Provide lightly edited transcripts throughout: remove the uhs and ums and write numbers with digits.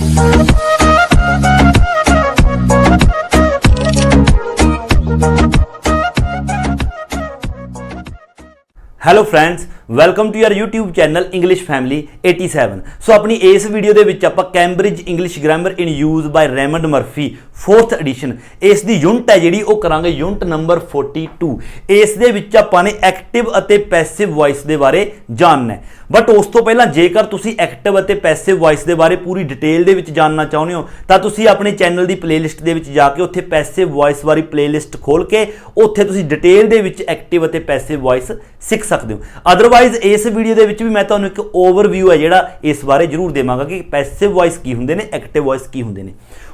Hello friends, welcome to your YouTube channel English family 87। So अपनी इस video के विच आपां Cambridge English grammar in use by Raymond Murphy 4th edition इस दी यूनिट है जिहड़ी वो करांगे यूनिट नंबर 42। इस दे विच आपां ने एक्टिव अते पैसिव वॉइस दे बारे जानना है। बट उस तो पहला जेकर तुसी एक्टिव अते पैसिव वॉइस दे बारे पूरी डिटेल दे विच जानना चाहुंदे हो तां तुसी अपने चैनल दी प्लेलिस्ट दे विच जाके उत्थे पैसिव वॉइस वाली प्लेलिस्ट खोल के उत्थे तुसी डिटेल दे विच एक्टिव अते पैसिव वॉइस सीख सकते हो। अदरवाइज इस वीडियो दे विच भी मैं तुहानूं एक ओवरव्यू है जिहड़ा इस बारे जरूर देवांगा कि पैसिव वॉइस की हुंदे ने, एक्टिव वॉइस की हुंदे ने।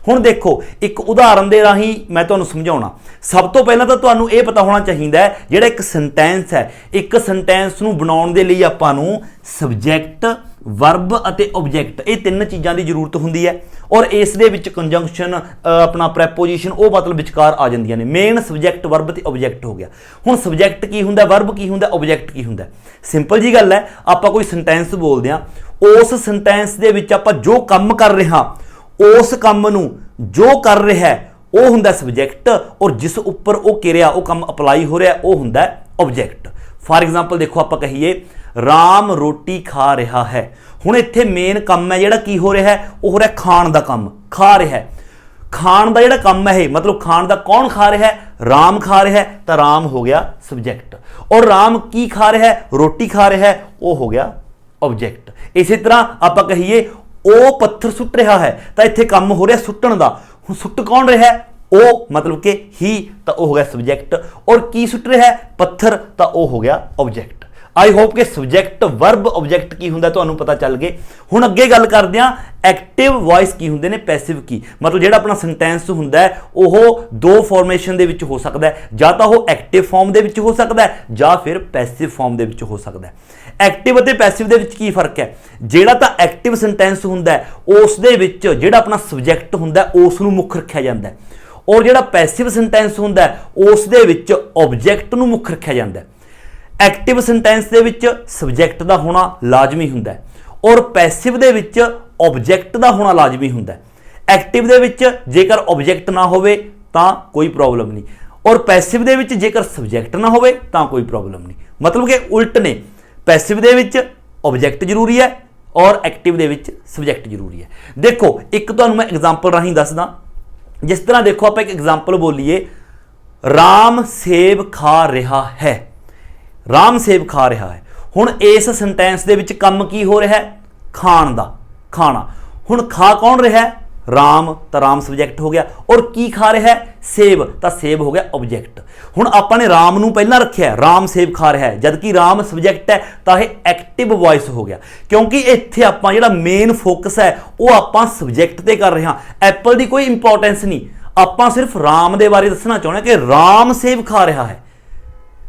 हुण देखो एक उदाहरण दे राही मैं तुहानूं समझाउणा। सब तो पहला तो तुहानूं ये पता होना चाहिए है जिहड़ा एक सेंटेंस है, एक सेंटेंस नूं बनाउण दे लई आपां नूं सबजैक्ट, वर्ब अते ऑब्जैक्ट ये तीन चीज़ों की जरूरत होंदी है। और इस दे विच कंजंक्शन अपना प्रैपोजिशन वो मतलब विचकार आ जांदियां ने। मेन सबजैक्ट, वर्ब ते ऑब्जैक्ट हो गया। हुण सबजैक्ट की हुंदा, वर्ब की हुंदा, ऑब्जैक्ट की हुंदा। सिंपल जी गल है, आपां कोई सेंटेंस बोलदे हां, उस सेंटेंस दे विच आपां जो काम कर रहे हां उस काम नूं जो कर रहा है वो हुंदा सबजैक्ट, और जिस उपर वो किरिया वो काम अपलाई हो रहा है वो हुंदा ऑब्जैक्ट। फॉर एग्जाम्पल देखो आप कहिए राम रोटी खा रहा है। हुण इत्थे मेन काम है जिहड़ा की हो रहा है, वो हो रहा खाण दा काम, खा रहा है। खाण दा जिहड़ा काम है मतलब खाण दा कौन खा रहा है, राम खा रहा है, तो राम हो गया सबजैक्ट। और राम की खा रहा है, रोटी खा रहा है, वो हो गया ऑब्जैक्ट। इसी तरह आप कहिए वो पत्थर सुट रहा है, तो इत्थे काम हो रहा सुट्टण दा। हुण सुट कौन रहा है, ओ मतलब कि ही, तो वो हो गया सबजैक्ट। और की सुट रहा है, पत्थर, तो वो हो गया ऑब्जैक्ट। आई होप कि सबजैक्ट, वर्ब, ऑब्जैक्ट की हुंदा तुहानूं पता चल गए। हुण अगे गल करदे हां एक्टिव वॉइस की हुंदे ने, पैसिव की। मतलब जिहड़ा अपना सेंटेंस हुंदा है वो दो फॉर्मेशन दे विच हो सकदा है, जां तां वो एक्टिव फॉर्म दे विच हो सकदा है जां फिर पैसिव फॉर्म दे विच हो सकदा है। एक्टिव अते पैसिव दे विच की फर्क है, जिहड़ा तां एक्टिव सेंटेंस हुंदा है उस दे विच जिहड़ा अपना सबजैक्ट हुंदा है उस नूं मुख रखिया जांदा है, और जिहड़ा पैसिव सेंटेंस हुंदा है उस दे विच ऑब्जैक्ट नूं मुख रखिया जांदा है। एक्टिव सेंटेंस दे विच सबजैक्ट दा होना लाजमी हुंदा है, और पैसिव दे विच ऑब्जैक्ट दा होना लाजमी हुंदा है। एक्टिव दे विच जेकर ऑब्जैक्ट ना होवे तां कोई प्रॉब्लम नहीं, और पैसिव दे विच जेकर सबजैक्ट ना होवे तां कोई प्रॉब्लम नहीं। मतलब कि उल्ट ने, पैसिव दे विच ऑब्जैक्ट जरूरी है और एक्टिव दे विच सबजैक्ट जरूरी है। देखो एक तुहानूं मैं एग्जाम्पल राहीं दसदा। जिस तरह देखो आप एक एग्जाम्पल बोलीए, राम सेब खा रहा है। राम सेब खा रहा है। हुण इस सेंटेंस दे विच काम की हो रहा है, खाण दा, खाना। हुण खा कौन रहा है, राम, तो राम सबजैक्ट हो गया। और की खा रहा है, सेब, तो सेब हो गया ऑब्जैक्ट। हुण आपां ने राम नूं पहलां रखिया है, राम सेब खा रहा है, जबकि राम सबजैक्ट है, तो यह एक्टिव वॉइस हो गया। क्योंकि इत्थे आपां जिहड़ा मेन फोकस है वो आपां सबजैक्ट ते कर रहे हां। एप्पल की कोई इंपॉर्टेंस नहीं, आपां सिर्फ राम दे बारे दसना चाहुंदे कि राम सेब खा रहा है।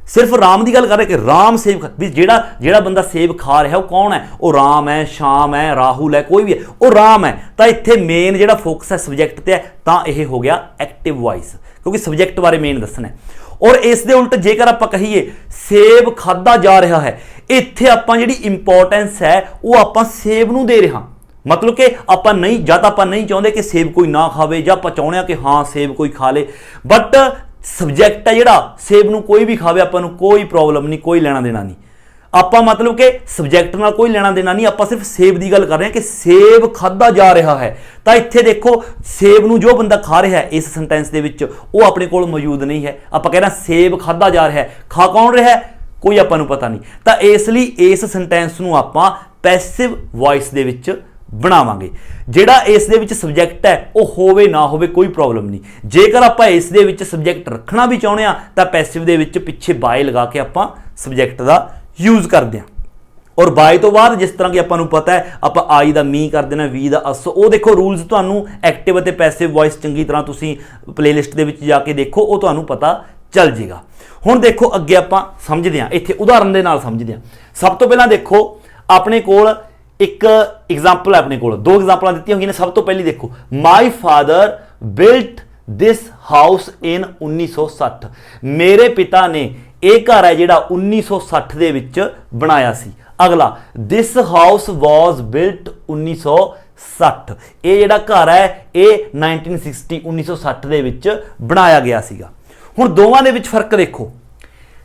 सिर्फ राम की गल कर रहे कि राम सेब खा, भी जेड़ा बंदा सेब खा रहा है वो कौन है, वो राम है, श्याम है, राहुल है, कोई भी है, वो राम है। तो इत्थे मेन जेड़ा फोकस है सबजैक्ट ते है, तो यह हो गया एक्टिव वॉइस, क्योंकि सबजैक्ट बारे मेन दसना है। और इस दे उल्ट जेकर आप कहिए सेब खादा जा रहा है, इत्थे आपां जिहड़ी इंपॉर्टेंस है वो आपां सेब नूं दे रहे हां। मतलब कि आपां नहीं, जां तां आपां नहीं चाहुंदे कि सेब कोई ना खावे, जां आपां चाहुंदे हां कि हाँ सेब कोई खा ले। बट सबजैक्ट है जिहड़ा, सेब नूं कोई भी खावे आपां नूं कोई प्रॉब्लम नहीं, कोई लेना देना नहीं। आपां मतलब कि सबजैक्ट नाल कोई लेना देना नहीं, आपां सिर्फ सेब की गल कर रहे हैं कि सेब खादा जा रहा है। तो इत्थे देखो सेब नूं जो बंदा खा रहा है इस सेंटेंस दे विच वो अपने कोल मौजूद नहीं है। आपां कह रहे हैं सेब खादा जा रहा है, खा कौन रहा है, कोई आपां नूं पता नहीं। तो इसलिए इस सेंटेंस नूं आपां पैसिव वॉइस दे विच बनावांगे। जिहड़ा इस दे विच सबजैक्ट है वो होवे ना होवे कोई प्रॉब्लम नहीं। जेकर आपां इस दे विच सबजैक्ट रखना भी चाहुंदे हां तां पैसिव दे विच पिछे बाय लगा के आपां सबजैक्ट दा यूज़ करदे हां। और बाय तो बाद जिस तरह कि आपां नूं पता है आपां आई दा मी कर देना, वी दा अस। वो देखो रूल्स तुहानूं एक्टिव अते पैसिव वॉइस चंगी तरह तुसीं प्लेलिस्ट दे विच जाके देखो, वो तुहानूं पता चल जाएगा। हुण देखो अगे आपां समझदे हां, इत्थे उदाहरण दे नाल समझदे हां। सब तो पहलां देखो अपने कोल एक एग्जाम्पल है, अपने को दो एग्जाम्पल दी हुई ने। सब तो पहली देखो, my father built this house in 1960। मेरे पिता ने यह घर है जिहड़ा 1960 दे विच बनाया सी। अगला, दिस हाउस वॉज बिल्ट 1960 1960 ਇਹ ਜਿਹੜਾ ਘਰ ਹੈ ਇਹ 1960 ਦੇ ਵਿੱਚ ਬਣਾਇਆ ਗਿਆ ਸੀਗਾ। ਹੁਣ ਦੋਵਾਂ ਦੇ ਵਿੱਚ ਫਰਕ ਦੇਖੋ,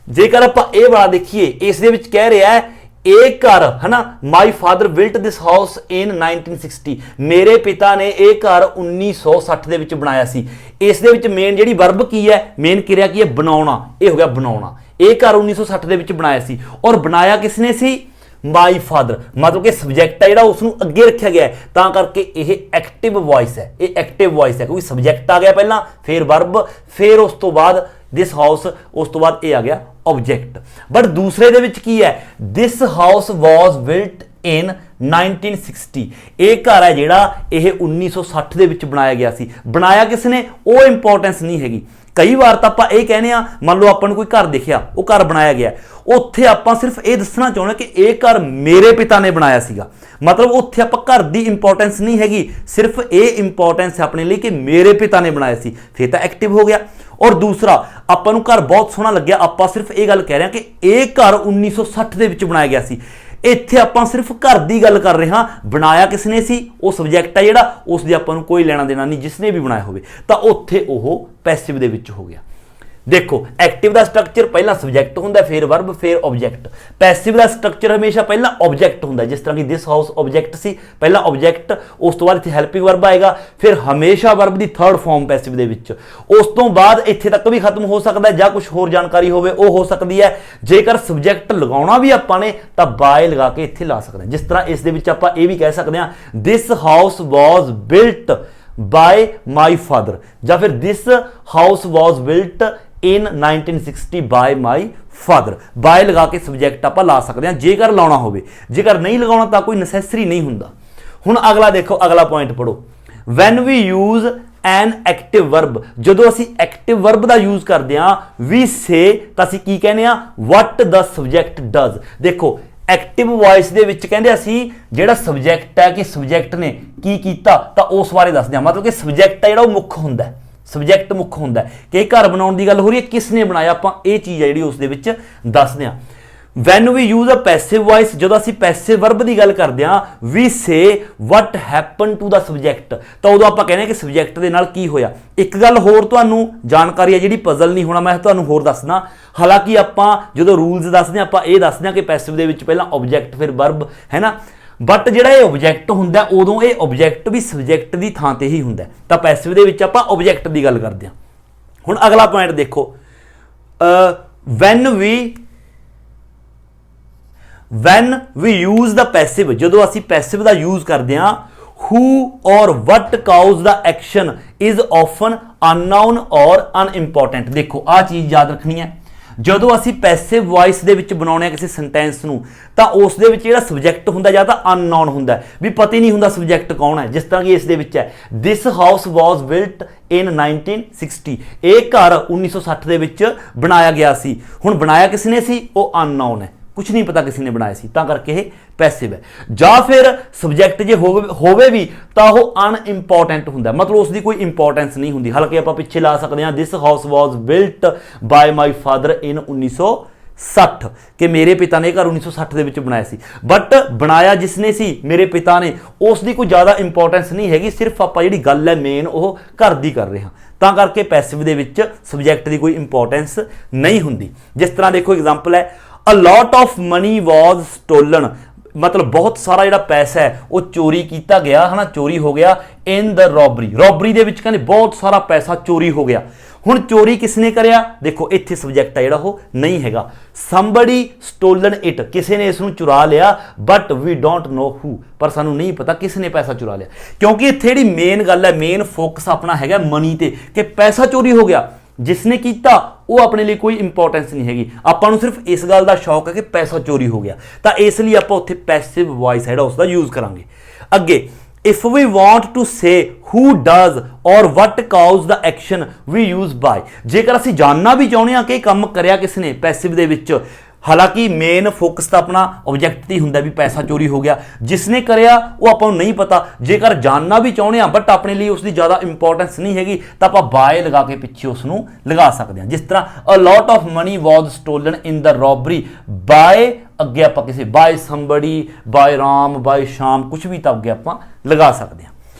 ਜੇਕਰ ਆਪਾਂ ਇਹ ਵਾਲਾ ਦੇਖੀਏ ਇਸ ਦੇ ਵਿੱਚ ਕਹਿ ਰਿਹਾ ਹੈ ਇਹ ਘਰ ਹੈ ਨਾ, my father built this house in 1960, ਮੇਰੇ ਪਿਤਾ ਨੇ ਇਹ ਘਰ 1960 ਦੇ ਵਿੱਚ ਬਣਾਇਆ ਸੀ। ਇਸ ਦੇ ਵਿੱਚ ਮੇਨ ਜਿਹੜੀ ਵਰਬ ਕੀ ਹੈ, ਮੇਨ ਕਿਰਿਆ ਕੀ ਹੈ, ਬਣਾਉਣਾ, ਇਹ ਹੋ ਗਿਆ ਬਣਾਉਣਾ। ਇਹ ਘਰ 1960 ਦੇ ਵਿੱਚ ਬਣਾਇਆ ਸੀ ਔਰ ਬਣਾਇਆ ਕਿਸਨੇ ਸੀ, ਮਾਈ ਫਾਦਰ, मतलब कि सब्जैक्ट है जिहड़ा उसनूं अगे रखा गया है तां करके यह एक्टिव वॉइस है, ये एक्टिव वॉइस है क्योंकि सब्जैक्ट आ गया पहला, फिर वर्ब, फिर उस तो बाद दिस हाउस, उस तो बाद ये आ गया ऑब्जेक्ट। बट दूसरे दे विच की है, this house was built in 1960, ਇਹ ਘਰ ਹੈ ਜਿਹੜਾ ਇਹ 1960 ਦੇ ਵਿੱਚ ਬਣਾਇਆ ਗਿਆ ਸੀ। ਬਣਾਇਆ ਕਿਸਨੇ, ਉਹ ਇੰਪੋਰਟੈਂਸ ਨਹੀਂ ਹੈਗੀ। ਕਈ ਵਾਰ ਤਾਂ ਆਪਾਂ ਇਹ ਕਹਿੰਦੇ ਆ, ਮੰਨ ਲਓ ਆਪਾਂ ਨੂੰ ਕੋਈ ਘਰ ਦਿਖਿਆ, ਉਹ ਘਰ ਬਣਾਇਆ ਗਿਆ, ਉੱਥੇ ਆਪਾਂ ਸਿਰਫ ਇਹ ਦੱਸਣਾ ਚਾਹੁੰਦੇ ਕਿ ਇਹ ਘਰ ਮੇਰੇ ਪਿਤਾ ਨੇ ਬਣਾਇਆ ਸੀਗਾ, ਮਤਲਬ ਉੱਥੇ ਆਪਾਂ ਘਰ ਦੀ ਇੰਪੋਰਟੈਂਸ ਨਹੀਂ ਹੈਗੀ, ਸਿਰਫ ਇਹ ਇੰਪੋਰਟੈਂਸ ਹੈ ਆਪਣੇ ਲਈ ਕਿ ਮੇਰੇ ਪਿਤਾ ਨੇ ਬਣਾਇਆ ਸੀ, ਫਿਰ ਤਾਂ ਐਕਟਿਵ ਹੋ ਗਿਆ। ਔਰ ਦੂਸਰਾ, ਆਪਾਂ ਨੂੰ ਘਰ ਬਹੁਤ ਸੋਹਣਾ ਲੱਗਿਆ, ਆਪਾਂ ਸਿਰਫ ਇਹ ਗੱਲ ਕਹਿ ਰਹੇ ਹਾਂ ਕਿ ਇਹ ਘਰ 1960 ਦੇ ਵਿੱਚ ਬਣਾਇਆ ਗਿਆ ਸੀ। ਇੱਥੇ ਆਪਾਂ ਸਿਰਫ ਘਰ ਦੀ ਗੱਲ ਕਰ ਰਹੇ ਹਾਂ, ਬਣਾਇਆ ਕਿਸਨੇ ਸੀ, ਉਹ ਸਬਜੈਕਟ ਹੈ ਜਿਹੜਾ, ਉਸ ਦੇ ਆਪਾਂ ਨੂੰ ਕੋਈ ਲੈਣਾ ਦੇਣਾ ਨਹੀਂ, ਜਿਸਨੇ ਵੀ ਬਣਾਇਆ ਹੋਵੇ, ਤਾਂ ਉੱਥੇ ਉਹ ਪੈਸਿਵ ਦੇ ਵਿੱਚ ਹੋ ਗਿਆ। देखो एक्टिव का स्ट्रक्चर पहला सब्जैक्ट होंगे, फिर वर्ब, फिर ऑब्जेक्ट। पैसिव का स्ट्रक्चर हमेशा पहला ऑब्जेक्ट होंगे, जिस तरह की दिस हाउस ऑब्जेक्ट सी, पहला ऑब्जेक्ट, उस तो बाद इत्थे हेल्पिंग वर्ब आएगा, फिर हमेशा वर्ब की थर्ड फॉर्म पैसिव दे विच, उस तो बाद इत्थे तक भी खत्म हो सकता है, जां कुछ होर जानकारी होवे वो हो सकती है। जेकर सब्जैक्ट लगाउणा भी आपां ने तां बाय लगा के इत्थे ला सकते हैं, जिस तरह इस दे विच आपां ये भी कह सकते हैं, this house was built by my father, या फिर this house was built in 1960 by my father. By लगा के सब्जैक्ट आप ला सकते हैं जेकर लाना हो, जेकर नहीं लगाना तो कोई नसैसरी नहीं होंदा। हुण अगला देखो, अगला पॉइंट पढ़ो, when we use an active verb, जदों असीं एक्टिव वर्ब का यूज करते हैं, वी से तां असीं की कहने आ, वट द सब्जैक्ट डज। देखो एक्टिव वॉइस दे विच कहंदे असीं जिहड़ा सब्जैक्ट है कि सब्जैक्ट ने की कीता तां उस बारे दसदे आ, मतलब कि सब्जैक्ट है जिहड़ा वो मुख हुंदा है, सब्जैक्ट मुख होंदा है कि घर बनाने की गल हो रही है, किसने बनाया, आपां ये चीज़ है जी उस दे विच दसदे आ। When we use a passive voice, जो असीं पैसिव वर्ब की गल करते हैं, we say what happen to the subject, तो उदों आपां कहने कि सब्जैक्ट दे नाल की होया। एक गल होर तुहानूं जानकारी है जिहड़ी पजल नहीं होना, मैं तुहानूं होर दसदा। हालांकि आपां जो रूल्स दसदे आपां ये दसदे आ कि पैसिव दे विच पहलां ऑब्जैक्ट फिर वर्ब है ना, बट जिहड़ा ये ऑब्जैक्ट हुंदा उदों ये ऑब्जैक्ट भी सब्जैक्ट की थां ते ही हुंदा, तां पैसिव दे विच आपां ऑब्जैक्ट की गल करदे हां। हुण अगला पॉइंट देखो, when we use the passive, जदों असीं पैसिव का यूज करते हैं, who or what causes the action is often unknown or unimportant. देखो आ चीज़ याद रखनी है, ਜਦੋਂ ਅਸੀਂ ਪੈਸਿਵ ਵॉइस ਦੇ ਵਿੱਚ ਬਣਾਉਣੇ ਆ ਕਿਸੇ ਸੈਂਟੈਂਸ ਨੂੰ, ਤਾਂ ਉਸ ਦੇ ਵਿੱਚ ਜਿਹੜਾ ਸਬਜੈਕਟ ਹੁੰਦਾ ਜਾਂ ਤਾਂ ਅਨਨੋਨ ਹੁੰਦਾ, ਵੀ ਪਤਾ ਹੀ ਨਹੀਂ ਹੁੰਦਾ ਸਬਜੈਕਟ ਕੌਣ ਹੈ। ਜਿਸ ਤਰ੍ਹਾਂ ਕਿ ਇਸ ਦੇ ਵਿੱਚ ਹੈ, ਦਿਸ ਹਾਊਸ ਵਾਜ਼ ਬਿਲਟ ਇਨ 1960, ਇਹ ਘਰ 1960 ਦੇ ਵਿੱਚ ਬਣਾਇਆ ਗਿਆ ਸੀ। ਹੁਣ ਬਣਾਇਆ ਕਿਸ ਨੇ ਸੀ, ਉਹ ਅਨਨੋਨ ਹੈ, कुछ नहीं पता किसी ने बनाया सी, तां करके ये पैसिव है। जां फिर सब्जैक्ट जे होवे भी तां ओह अनइंपोर्टेंट हुंदा, मतलब उसकी कोई इंपोर्टेंस नहीं हुंदी। हल्के आपां पिछे ला सकते हैं, this house was built by my father in 1960, कि मेरे पिता ने घर 1960 ਦੇ ਵਿੱਚ ਬਣਾਇਆ ਸੀ। बट बनाया जिसने सी, मेरे पिता ने, उसकी कोई ज़्यादा इंपोर्टेंस नहीं हैगी, सिर्फ आपां जिहड़ी गल है मेन वो घर दी कर रहे हैं, तां करके पैसिव ਦੇ ਵਿੱਚ सब्जैक्ट की कोई इंपोर्टेंस नहीं हुंदी। जिस तरह देखो एग्जाम्पल है, a lot of money was stolen, मतलब बहुत सारा जिहड़ा पैसा है वो चोरी किया गया है ना, चोरी हो गया इन द रॉबरी, रॉबरी दे विच कहंदे बहुत सारा पैसा चोरी हो गया। हुण चोरी किसने करिया, देखो इत्थे सब्जैक्ट है जिहड़ा वो नहीं हैगा, somebody stolen it, किसी ने इसनूं चुरा लिया, but we don't know who, पर सानूं नहीं पता किसने पैसा चुरा लिया, क्योंकि इत्थे जिहड़ी मेन गल है, मेन फोकस अपना हैगा मनी ते, कि पैसा चोरी हो गया, जिसने किया वो अपने लिए कोई इंपोर्टेंस नहीं हैगी, आपां नूं सिर्फ इस गल का शौक है कि पैसा चोरी हो गया, तो इसलिए आपां उत्थे पैसिव वॉइस है उसका यूज करांगे। अगे, if we want to say who does or what causes the action we use by, जेकर असीं जानना भी चाहुंदे हां कि काम करिया किसने पैसिव दे विच, हालांकि मेन फोकस तो अपना ऑब्जैक्ट ही होंगे भी पैसा चोरी हो गया, जिसने कराया वो आपको नहीं पता, जेकर जानना भी चाहते हैं बट अपने लिए उसकी ज़्यादा इंपोर्टेंस नहीं हैगी, तो आप बाय लगा के पिछे उसनूं लगा सकते हैं। जिस तरह a lot of money was stolen in the robbery by ਅੱਗੇ ਆਪਾਂ ਕਿਸੇ by somebody, by Ram, by Shyam, ਕੁਝ ਵੀ ਤਾਂ ਅੱਗੇ ਆਪਾਂ ਲਗਾ ਸਕਦੇ ਹਾਂ।